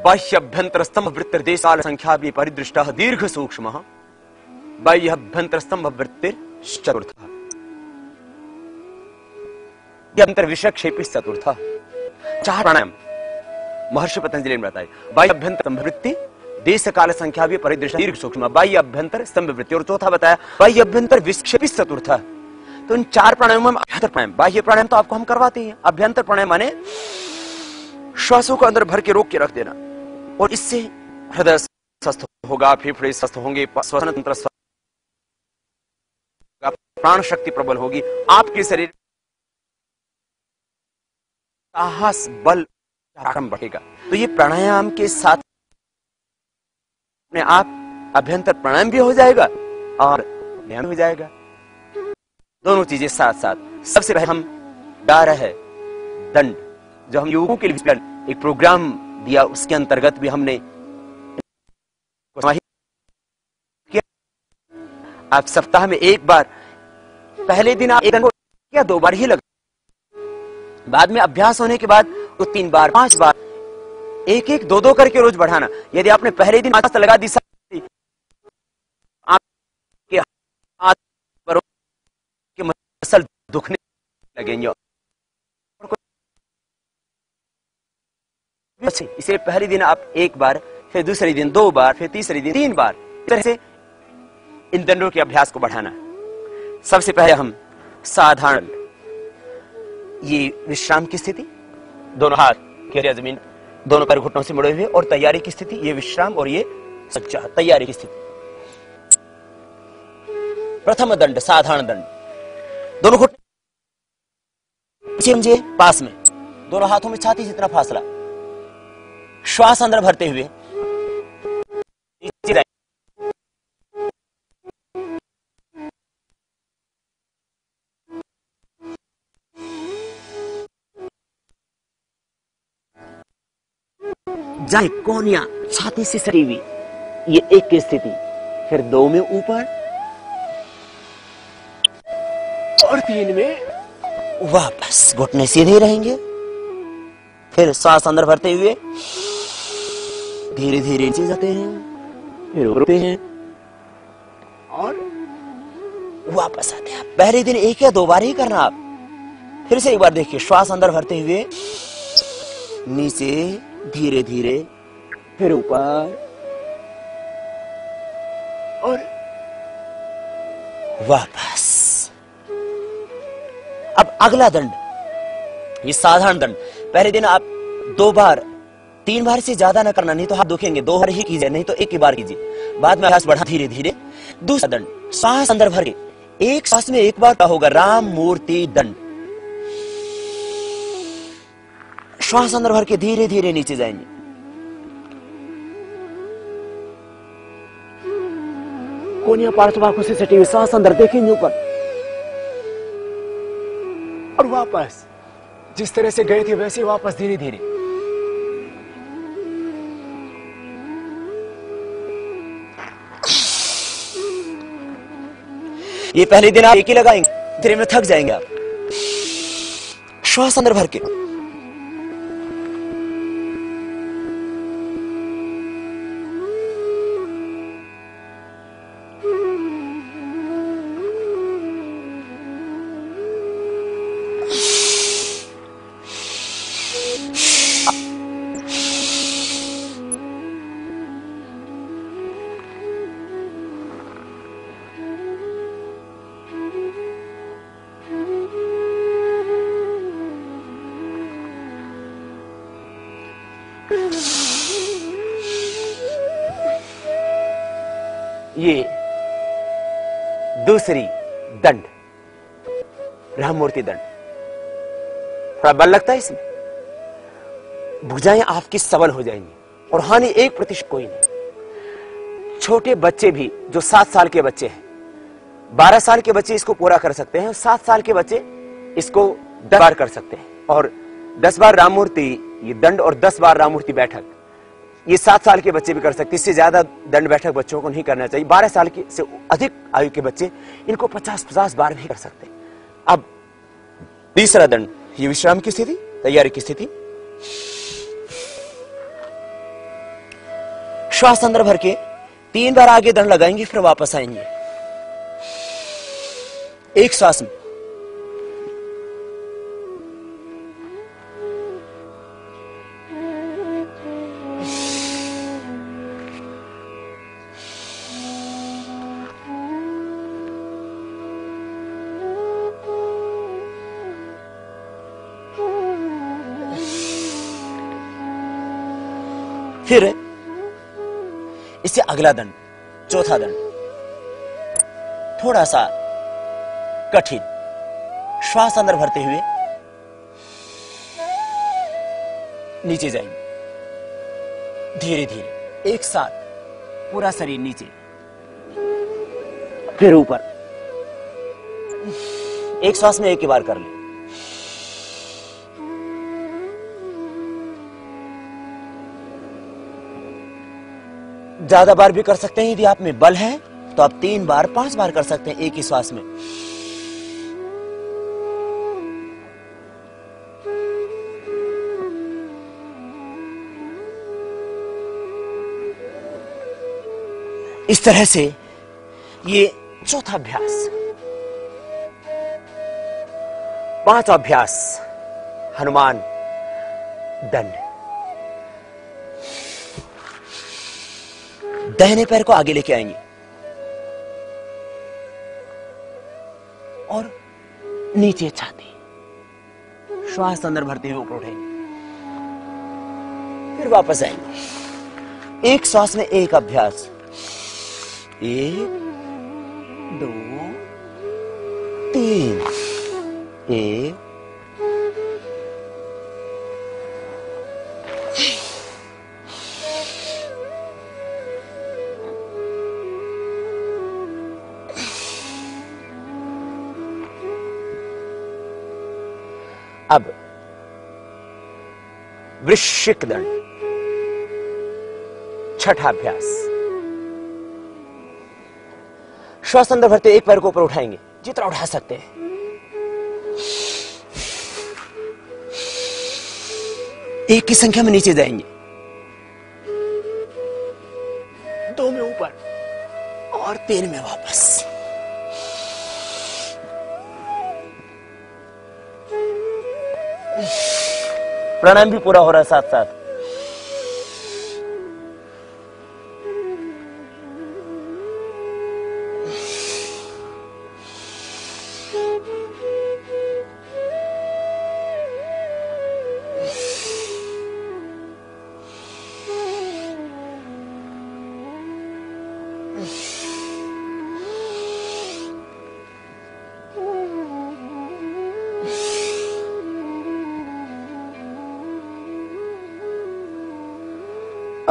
बाह्य अभ्यंतर स्तंभ वृत्तिर देशाल संख्या भी परिदृष्टा दीर्घ सूक्ष्म बाह्य अभ्यंतर स्तंभ वृत्तिर चतुर्थ अंतर विषय क्षेपी चतुर्थ। 4 प्राणायाम महर्षि पतंजलि ने बताया। बाह्य अभ्यंतर स्तंभ वृत्ति, देश काल संख्या भी परिदृष्टा दीर्घ सूक्ष्म, बाह्य अभ्यंतर स्तंभ वृत्ति, और चौथा बताया बाह्य अभ्यंतर विक्षेपी चतुर्थ। तो इन 4 प्राणायामों में अभ्यंतर प्राणायाम, बाह्य प्राणायाम तो आपको हम करवाते हैं। अभ्यंतर प्राणायाम माने श्वासों को अंदर भर के रोक के रख देना, और इससे हृदय स्वस्थ होगा, फेफड़े स्वस्थ होंगे, श्वसन तंत्र स्वस्थ होगा, प्राण शक्ति प्रबल होगी, आपके शरीर साहस बल पराक्रम बढ़ेगा। तो ये प्राणायाम के साथ अपने आप अभ्यंतर प्राणायाम भी हो जाएगा और ध्यान हो जाएगा, दोनों चीजें साथ साथ। सबसे पहले हम गा रहे हैं दंड, जो हम युवकों के लिए एक प्रोग्राम दिया, उसके अंतर्गत भी हमने आप सप्ताह में एक बार, पहले दिन आप एक दंड या 2 बार ही लगा, बाद में अभ्यास होने के बाद तो 3 बार 5 बार, 1-1 2-2 करके रोज बढ़ाना। यदि आपने पहले दिन आस्था लगा दी, आपके हाथ के मसल दुखने लगेंगे। इसे पहले दिन आप 1 बार, फिर दूसरे दिन 2 बार, फिर तीसरे दिन 3 बार, इस तरह से इन दंडों के अभ्यास को बढ़ाना। सबसे पहले हम साधारण, ये विश्राम की स्थिति, दोनों हाथ घेरे जमीन, दोनों पैर घुटनों से मुड़े हुए, और तैयारी की स्थिति, ये विश्राम और ये सज्जा, तैयारी की स्थिति। प्रथम दंड साधारण दंड, दोनों घुटने पीछे पास में, दोनों हाथों में छाती जितना फासला, श्वास अंदर भरते हुए नीचे जाए, कोनिया छाती से सटी हुई, ये 1 की स्थिति, फिर 2 में ऊपर और 3 में वापस, घुटने सीधे रहेंगे, फिर सांस अंदर भरते हुए धीरे धीरे नीचे जाते हैं, फिर रुकते हैं और वापस आते हैं। पहले दिन 1 या 2 बार ही करना आप। फिर से एक बार देखिए, श्वास अंदर भरते हुए नीचे धीरे धीरे, फिर ऊपर और वापस। अब अगला दंड, ये साधारण दंड, पहले दिन आप 2 बार 3 बार से ज्यादा ना करना, नहीं तो हाथ दुखेंगे, 2 बार ही कीजिए, नहीं तो 1 ही बार कीजिए, बाद में अभ्यास बढ़ा धीरे धीरे। दूसरा दंड, सांस अंदर भर के, एक सांस में 1 बार का होगा राम मूर्ति दंड। श्वास अंदर भर के धीरे धीरे नीचे जाएंगे। कोनिया पार्श्व से सटी हुई सांस अंदर देखेंगे ऊपर, और वापस जिस तरह से गए थे वैसे वापस धीरे धीरे। ये पहले दिन आप एक ही लगाएंगे, धीरे में थक जाएंगे आप। श्वास अंदर भर के ये दूसरी दंड, ब्रह्ममूर्ति दंड। थोड़ा बल लगता है इसमें, भुजाएं आपकी सबल हो जाएंगी और हानि 1% कोई नहीं। छोटे बच्चे भी जो 7 साल के बच्चे हैं, 12 साल के बच्चे इसको पूरा कर सकते हैं, 7 साल के बच्चे इसको 10 बार कर सकते हैं। और 10 बार राममूर्ति ये दंड और 10 बार राममूर्ति बैठक ये 7 साल के बच्चे भी कर सकते हैं। इससे ज्यादा दंड बैठक बच्चों को नहीं करना चाहिए। 12 साल की से अधिक आयु के बच्चे इनको 50-50 बार भी कर सकते हैं। अब तीसरा दंड, ये विश्राम की स्थिति, तैयारी की स्थिति। श्वास अंदर भर के 3 बार आगे दंड लगाएंगे, फिर वापस आएंगे एक श्वास में। फिर इससे अगला दंड, चौथा दंड, थोड़ा सा कठिन। श्वास अंदर भरते हुए नीचे जाएंगे धीरे धीरे, एक साथ पूरा शरीर नीचे, फिर ऊपर। एक श्वास में एक ही बार कर ले। ज्यादा बार भी कर सकते हैं, यदि आप में बल है तो आप 3 बार 5 बार कर सकते हैं एक ही श्वास में। इस तरह से ये चौथा अभ्यास। 5वां अभ्यास हनुमान दंड। दाहिने पैर को आगे लेके आएंगे और नीचे छाती, श्वास अंदर भरते हुए ऊपर उठेंगे, फिर वापस आएंगे। एक श्वास में एक अभ्यास, 1 2 3, 1 अब वृश्चिक दंड, छठा अभ्यास। श्वास अंदर भरते एक पैर को ऊपर उठाएंगे, जितना उठा सकते हैं। एक की संख्या में नीचे जाएंगे, 2 में ऊपर और 3 में वापस। प्राणायाम भी पूरा हो रहा है साथ साथ।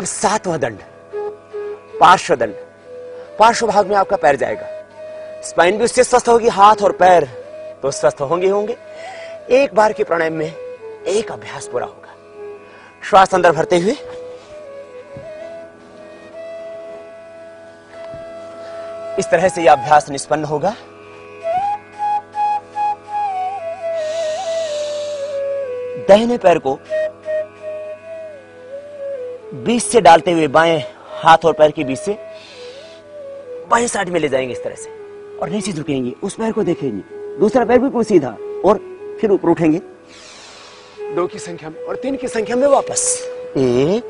अब 7वां दंड, पार्श्व दंड। पार्श्व भाग में आपका पैर जाएगा, स्पाइन भी उससे स्वस्थ होगी, हाथ और पैर तो स्वस्थ होंगे। एक बार के प्राणायाम में एक अभ्यास पूरा होगा। श्वास अंदर भरते हुए इस तरह से यह अभ्यास निष्पन्न होगा। दाहिने पैर को बीच से डालते हुए बाएं हाथ और पैर के बीच से बाएं साइड में ले जाएंगे इस तरह से, और नीचे झुकेंगे, उस पैर को देखेंगे, दूसरा पैर बिल्कुल सीधा, और फिर ऊपर उठेंगे 2 की संख्या में और 3 की संख्या में वापस। 1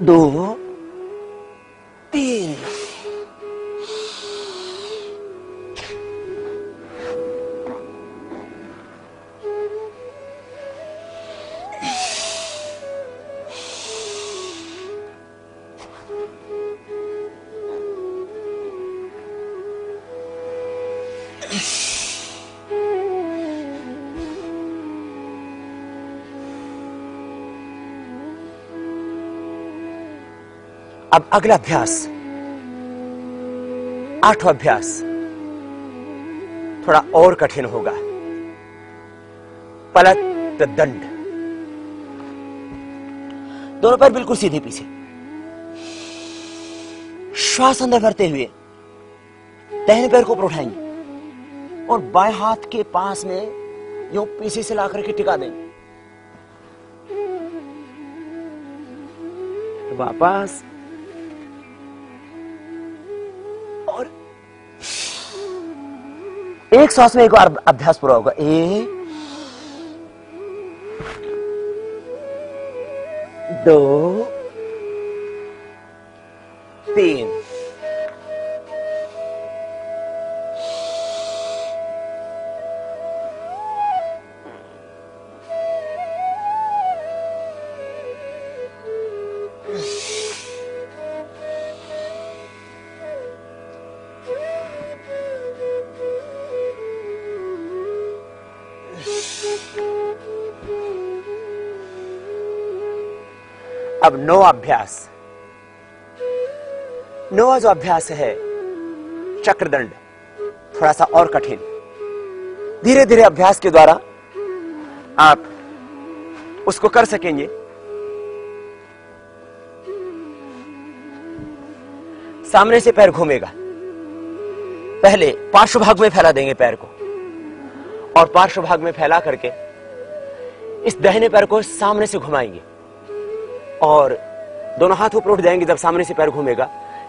2 3। अब अगला अभ्यास, 8वां अभ्यास थोड़ा और कठिन होगा। पलट दंड। दोनों पैर बिल्कुल सीधे पीछे, श्वास अंदर भरते हुए दाहिने पैर को ऊपर उठाएंगे और बाएं हाथ के पास में यूं पीछे से लाकर के टिका देंगे, वापस, और एक सांस में एक बार अभ्यास पूरा होगा। 1 2 3। अब 9वां अभ्यास। 9वां जो अभ्यास है चक्रदंड, थोड़ा सा और कठिन। धीरे धीरे अभ्यास के द्वारा आप उसको कर सकेंगे। सामने से पैर घूमेगा, पहले पार्श्व भाग में फैला देंगे पैर को, और पार्श्व भाग में फैला करके इस दाहिने पैर को सामने से घुमाएंगे और दोनों हाथ ऊपर उठ जाएंगे। जब सामने से पैर घूमेगा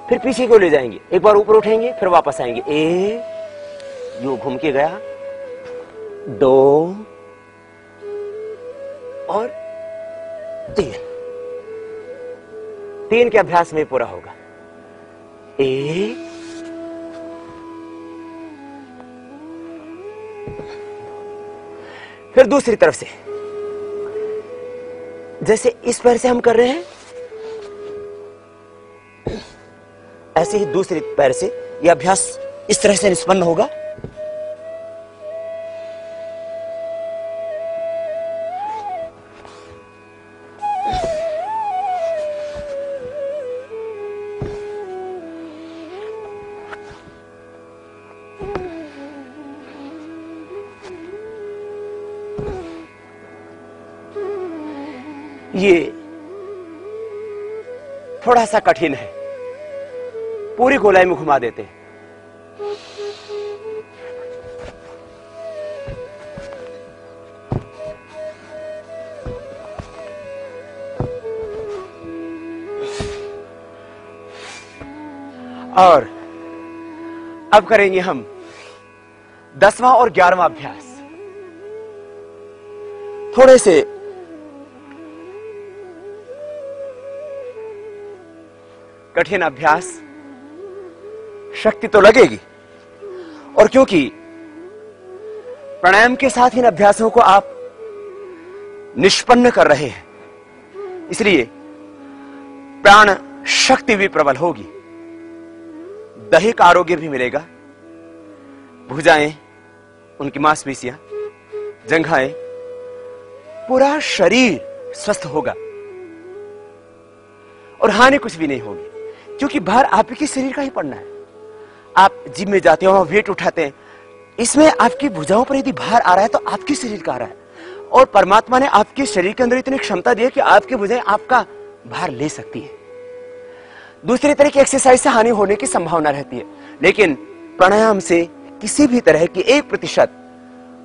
फिर पीछे को ले जाएंगे, एक बार ऊपर उठेंगे फिर वापस आएंगे। 1 यूं घूम के गया, 2 और 3। 3 के अभ्यास में पूरा होगा। 1 फिर दूसरी तरफ से, जैसे इस पैर से हम कर रहे हैं ऐसे ही दूसरी पैर से यह अभ्यास इस तरह से निष्पन्न होगा। ये थोड़ा सा कठिन है, पूरी गोलाई में घुमा देते हैं। और अब करेंगे हम 10वां और 11वां अभ्यास। थोड़े से कठिन अभ्यास, शक्ति तो लगेगी, और क्योंकि प्राणायाम के साथ इन अभ्यासों को आप निष्पन्न कर रहे हैं, इसलिए प्राण शक्ति भी प्रबल होगी, दैहिक आरोग्य भी मिलेगा। भुजाएं, उनकी मांसपेशियां, जंघाएं, पूरा शरीर स्वस्थ होगा। और हानि कुछ भी नहीं होगी, क्योंकि भार आपके शरीर का ही पड़ना है। आप जिम में जाते हो, वेट उठाते हैं, इसमें आपकी भुजाओं पर यदि भार आ रहा है तो आपके शरीर का आ रहा है, और परमात्मा ने आपके शरीर के अंदर इतनी क्षमता दी है कि आपकी भुजाएं आपका भार ले सकती है। दूसरी तरह की एक्सरसाइज से हानि होने की संभावना रहती है, लेकिन प्राणायाम से किसी भी तरह की 1%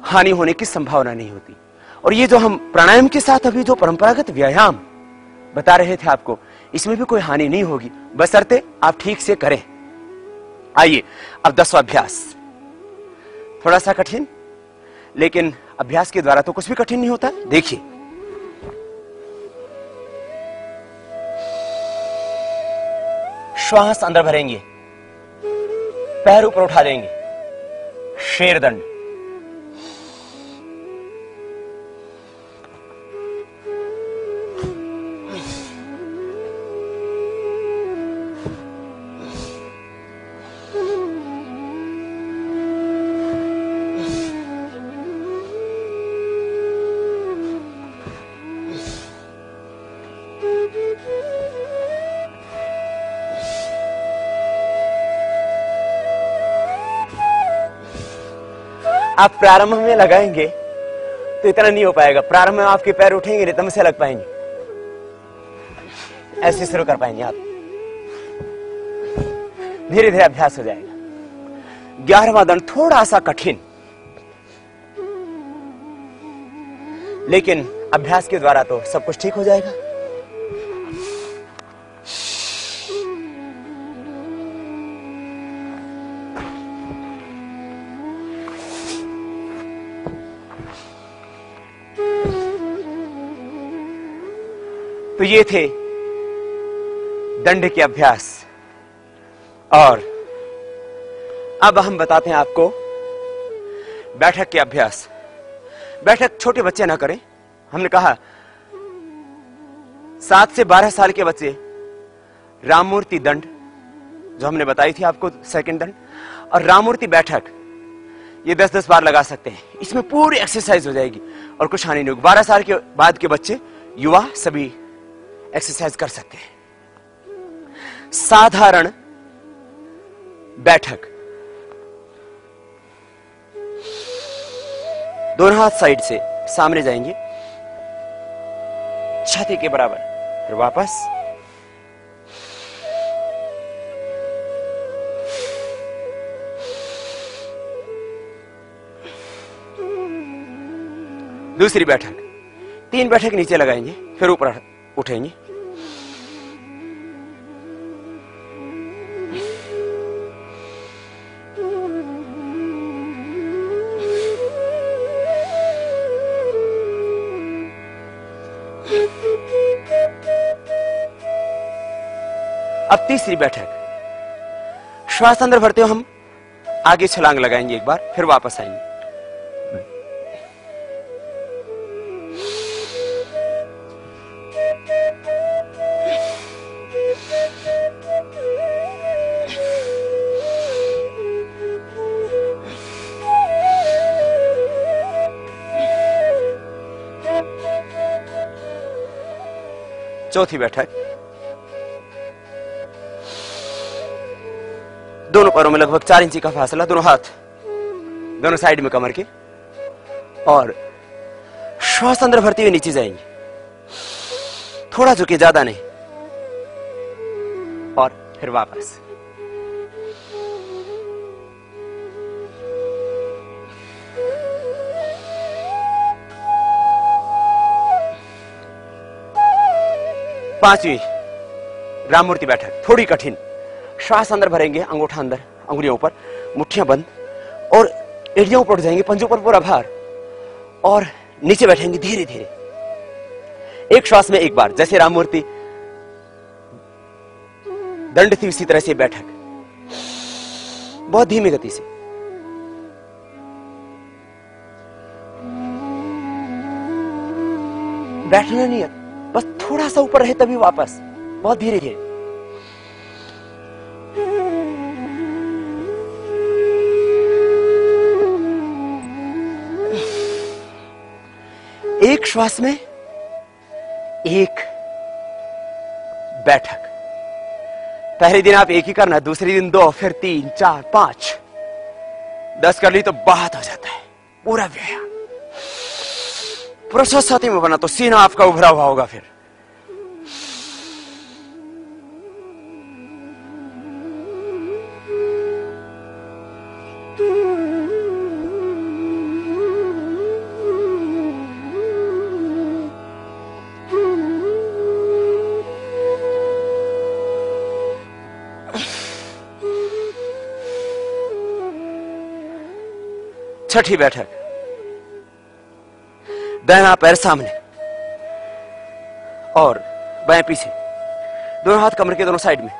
हानि होने की संभावना नहीं होती। और ये जो हम प्राणायाम के साथ अभी जो परंपरागत व्यायाम बता रहे थे आपको, इसमें भी कोई हानि नहीं होगी, बशर्ते आप ठीक से करें। आइए अब 10वां अभ्यास, थोड़ा सा कठिन, लेकिन अभ्यास के द्वारा तो कुछ भी कठिन नहीं होता। देखिए, श्वास अंदर भरेंगे, पैर ऊपर उठा देंगे, शेरदंड। आप प्रारंभ में लगाएंगे तो इतना नहीं हो पाएगा। प्रारंभ में आपके पैर उठेंगे, रिदम से लग पाएंगे, ऐसे शुरू कर पाएंगे आप। धीरे धीरे अभ्यास हो जाएगा। 11वां दंड थोड़ा सा कठिन, लेकिन अभ्यास के द्वारा तो सब कुछ ठीक हो जाएगा। तो ये थे दंड के अभ्यास, और अब हम बताते हैं आपको बैठक के अभ्यास। बैठक छोटे बच्चे ना करें। हमने कहा 7 से 12 साल के बच्चे राममूर्ति दंड जो हमने बताई थी आपको, सेकंड दंड, और राममूर्ति बैठक ये 10-10 बार लगा सकते हैं। इसमें पूरी एक्सरसाइज हो जाएगी और कुछ हानि नहीं होगी। 12 साल के बाद के बच्चे, युवा, सभी एक्सरसाइज कर सकते हैं। साधारण बैठक, दोनों हाथ साइड से सामने जाएंगे, छाती के बराबर, फिर वापस। दूसरी बैठक, 3 बैठक नीचे लगाएंगे, फिर ऊपर उठेंगे। अब तीसरी बैठक, श्वास अंदर भरते हुए हम आगे छलांग लगाएंगे एक बार, फिर वापस आएंगे। चौथी बैठक, दोनों पैरों में लगभग 4 इंची का फासला, दोनों हाथ दोनों साइड में कमर के, और श्वास अंदर भरते हुए नीचे जाएंगे, थोड़ा झुके, ज्यादा नहीं, और फिर वापस। पांचवी राममूर्ति बैठक, थोड़ी कठिन। श्वास अंदर भरेंगे, अंगूठा अंदर, अंगुलियों ऊपर, मुट्ठियां बंद, और एड़ियां ऊपर उठ जाएंगे, पंजों पर पूरा भार, और नीचे बैठेंगे धीरे धीरे। एक श्वास में एक बार, जैसे राममूर्ति दंड थी उसी तरह से बैठक, बहुत धीमी गति से। बैठना नहीं है, बस थोड़ा सा ऊपर रहे तभी वापस, बहुत धीरे धीरे। एक श्वास में एक बैठक। पहले दिन आप एक ही करना, दूसरे दिन 2, फिर 3, 4, 5, 10 कर ली तो बहुत हो जाता है पूरा व्यायाम। प्रोसेस साथी में बना तो सीना आपका उभरा हुआ होगा। फिर छठी बैठक, दाहिना पैर सामने और बाएं पीछे, दोनों हाथ कमर के दोनों साइड में,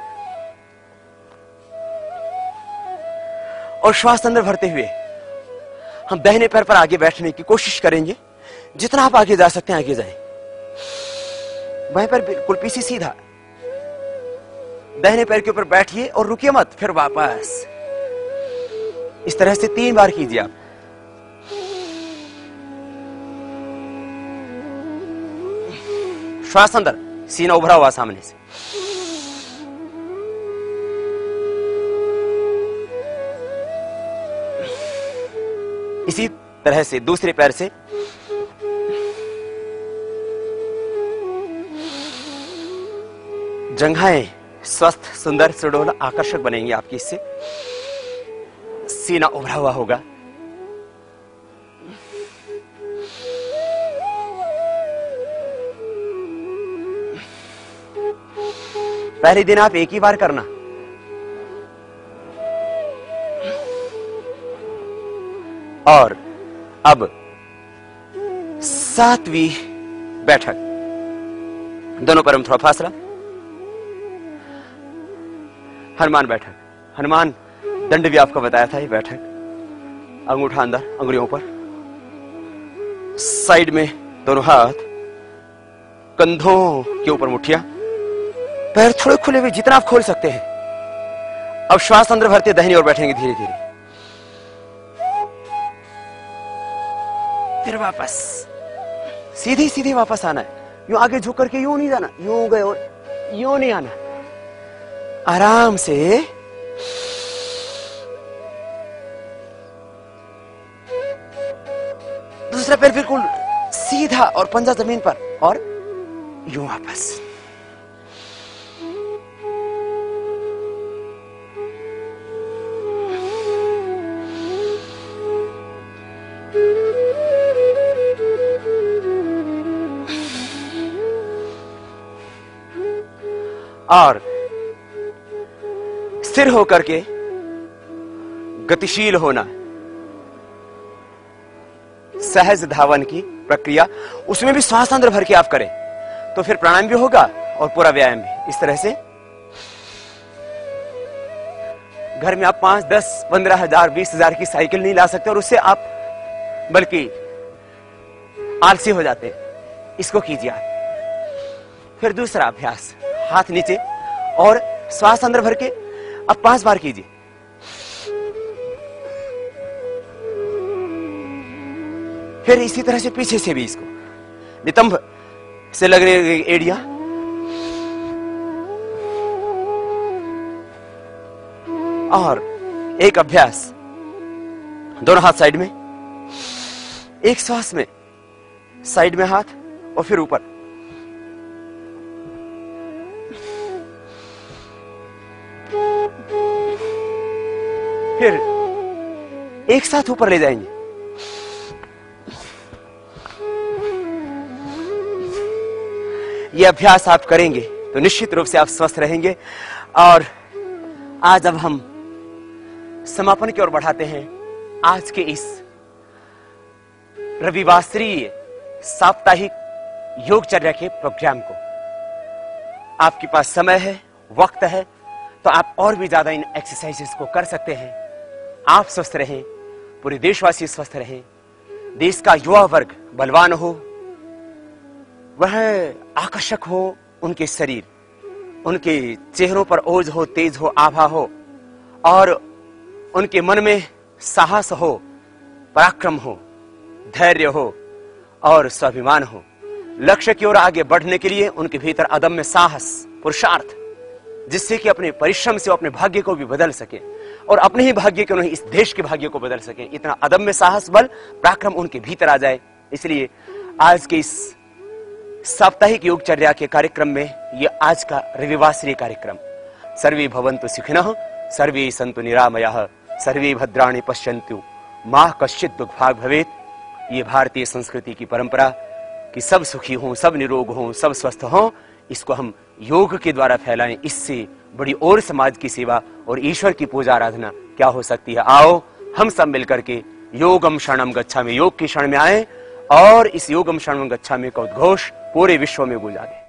और श्वास अंदर भरते हुए हम दाहिने पैर पर आगे बैठने की कोशिश करेंगे। जितना आप आगे जा सकते हैं आगे जाएं। बाएं पैर बिल्कुल पीछे सीधा, दाहिने पैर के ऊपर बैठिए और रुकिए मत, फिर वापस। इस तरह से 3 बार कीजिए आप। श्वास अंदर, सीना उभरा हुआ सामने से। इसी तरह से दूसरे पैर से जंघाएं स्वस्थ, सुंदर, सुडौल, आकर्षक बनेंगी आपकी। इससे सीना उभरा हुआ होगा। पहले दिन आप एक ही बार करना, और अब 7वीं बैठक, दोनों पैरों में थोड़ा फासला, हनुमान बैठक। हनुमान दंड भी आपको बताया था। ये बैठक, अंगूठा अंदर, अंगुलियों पर, साइड में दोनों हाथ, कंधों के ऊपर मुट्ठियां, पैर थोड़े खुले हुए जितना आप खोल सकते हैं। अब श्वास अंदर भरते दाहिनी ओर बैठेंगे धीरे धीरे, फिर वापस सीधी सीधी वापस आना है। यूं आगे झुक करके यूं नहीं जाना, यूं गए और यूं नहीं आना, आराम से। दूसरा पैर बिल्कुल सीधा और पंजा जमीन पर, और यूं वापस। और स्थिर होकर के गतिशील होना, सहज धावन की प्रक्रिया, उसमें भी श्वास अंदर भर के आप करें तो फिर प्राणायाम भी होगा और पूरा व्यायाम भी। इस तरह से घर में आप 5, 10, 15,000, 20,000 की साइकिल नहीं ला सकते, और उससे आप बल्कि आलसी हो जाते हैं। इसको कीजिए आप। फिर दूसरा अभ्यास, हाथ नीचे और श्वास अंदर भर के अब 5 बार कीजिए। फिर इसी तरह से पीछे से भी इसको, नितंब से लगने एड़ियां, और एक अभ्यास, दोनों हाथ साइड में, एक श्वास में साइड में हाथ और फिर ऊपर। फिर एक साथ ऊपर ले जाएंगे। ये अभ्यास आप करेंगे तो निश्चित रूप से आप स्वस्थ रहेंगे। और आज अब हम समापन की ओर बढ़ाते हैं आज के इस रविवासरीय साप्ताहिक योगचर्या के प्रोग्राम को। आपके पास समय है, वक्त है, तो आप और भी ज्यादा इन एक्सरसाइजेस को कर सकते हैं। आप स्वस्थ रहें, पूरे देशवासी स्वस्थ रहें, देश का युवा वर्ग बलवान हो, वह आकर्षक हो, उनके शरीर, उनके चेहरों पर ओज हो, तेज हो, आभा हो, और उनके मन में साहस हो, पराक्रम हो, धैर्य हो और स्वाभिमान हो। लक्ष्य की ओर आगे बढ़ने के लिए उनके भीतर अदम्य साहस, पुरुषार्थ, जिससे कि अपने परिश्रम से अपने भाग्य को भी बदल सके और अपने ही भाग्य के नहीं इस देश के भाग्य को बदल सके। इतना अदम्य साहस बल पराक्रम उनके भीतर आ जाए। इसलिए आज के इस साप्ताहिक योगचर्या के कार्यक्रम में ये आज का रविवासरीय कार्यक्रम, सर्वे भवन्तु सुखिनः, सर्वे सन्तु निरामयाः, सर्वे भद्राणि पश्यन्तु मा कश्चित् दुःखभाग् भवेत्। ये भारतीय संस्कृति की परंपरा कि सब सुखी हों, सब निरोग हों, सब स्वस्थ हों, इसको हम योग के द्वारा फैलाएं। इससे बड़ी और समाज की सेवा और ईश्वर की पूजा आराधना क्या हो सकती है। आओ हम सब मिलकर के योगम शरणम गच्छामि, योग की शरण में आए और इस योगम शरणम गच्छामि का उद्घोष पूरे विश्व में गूंजा दें।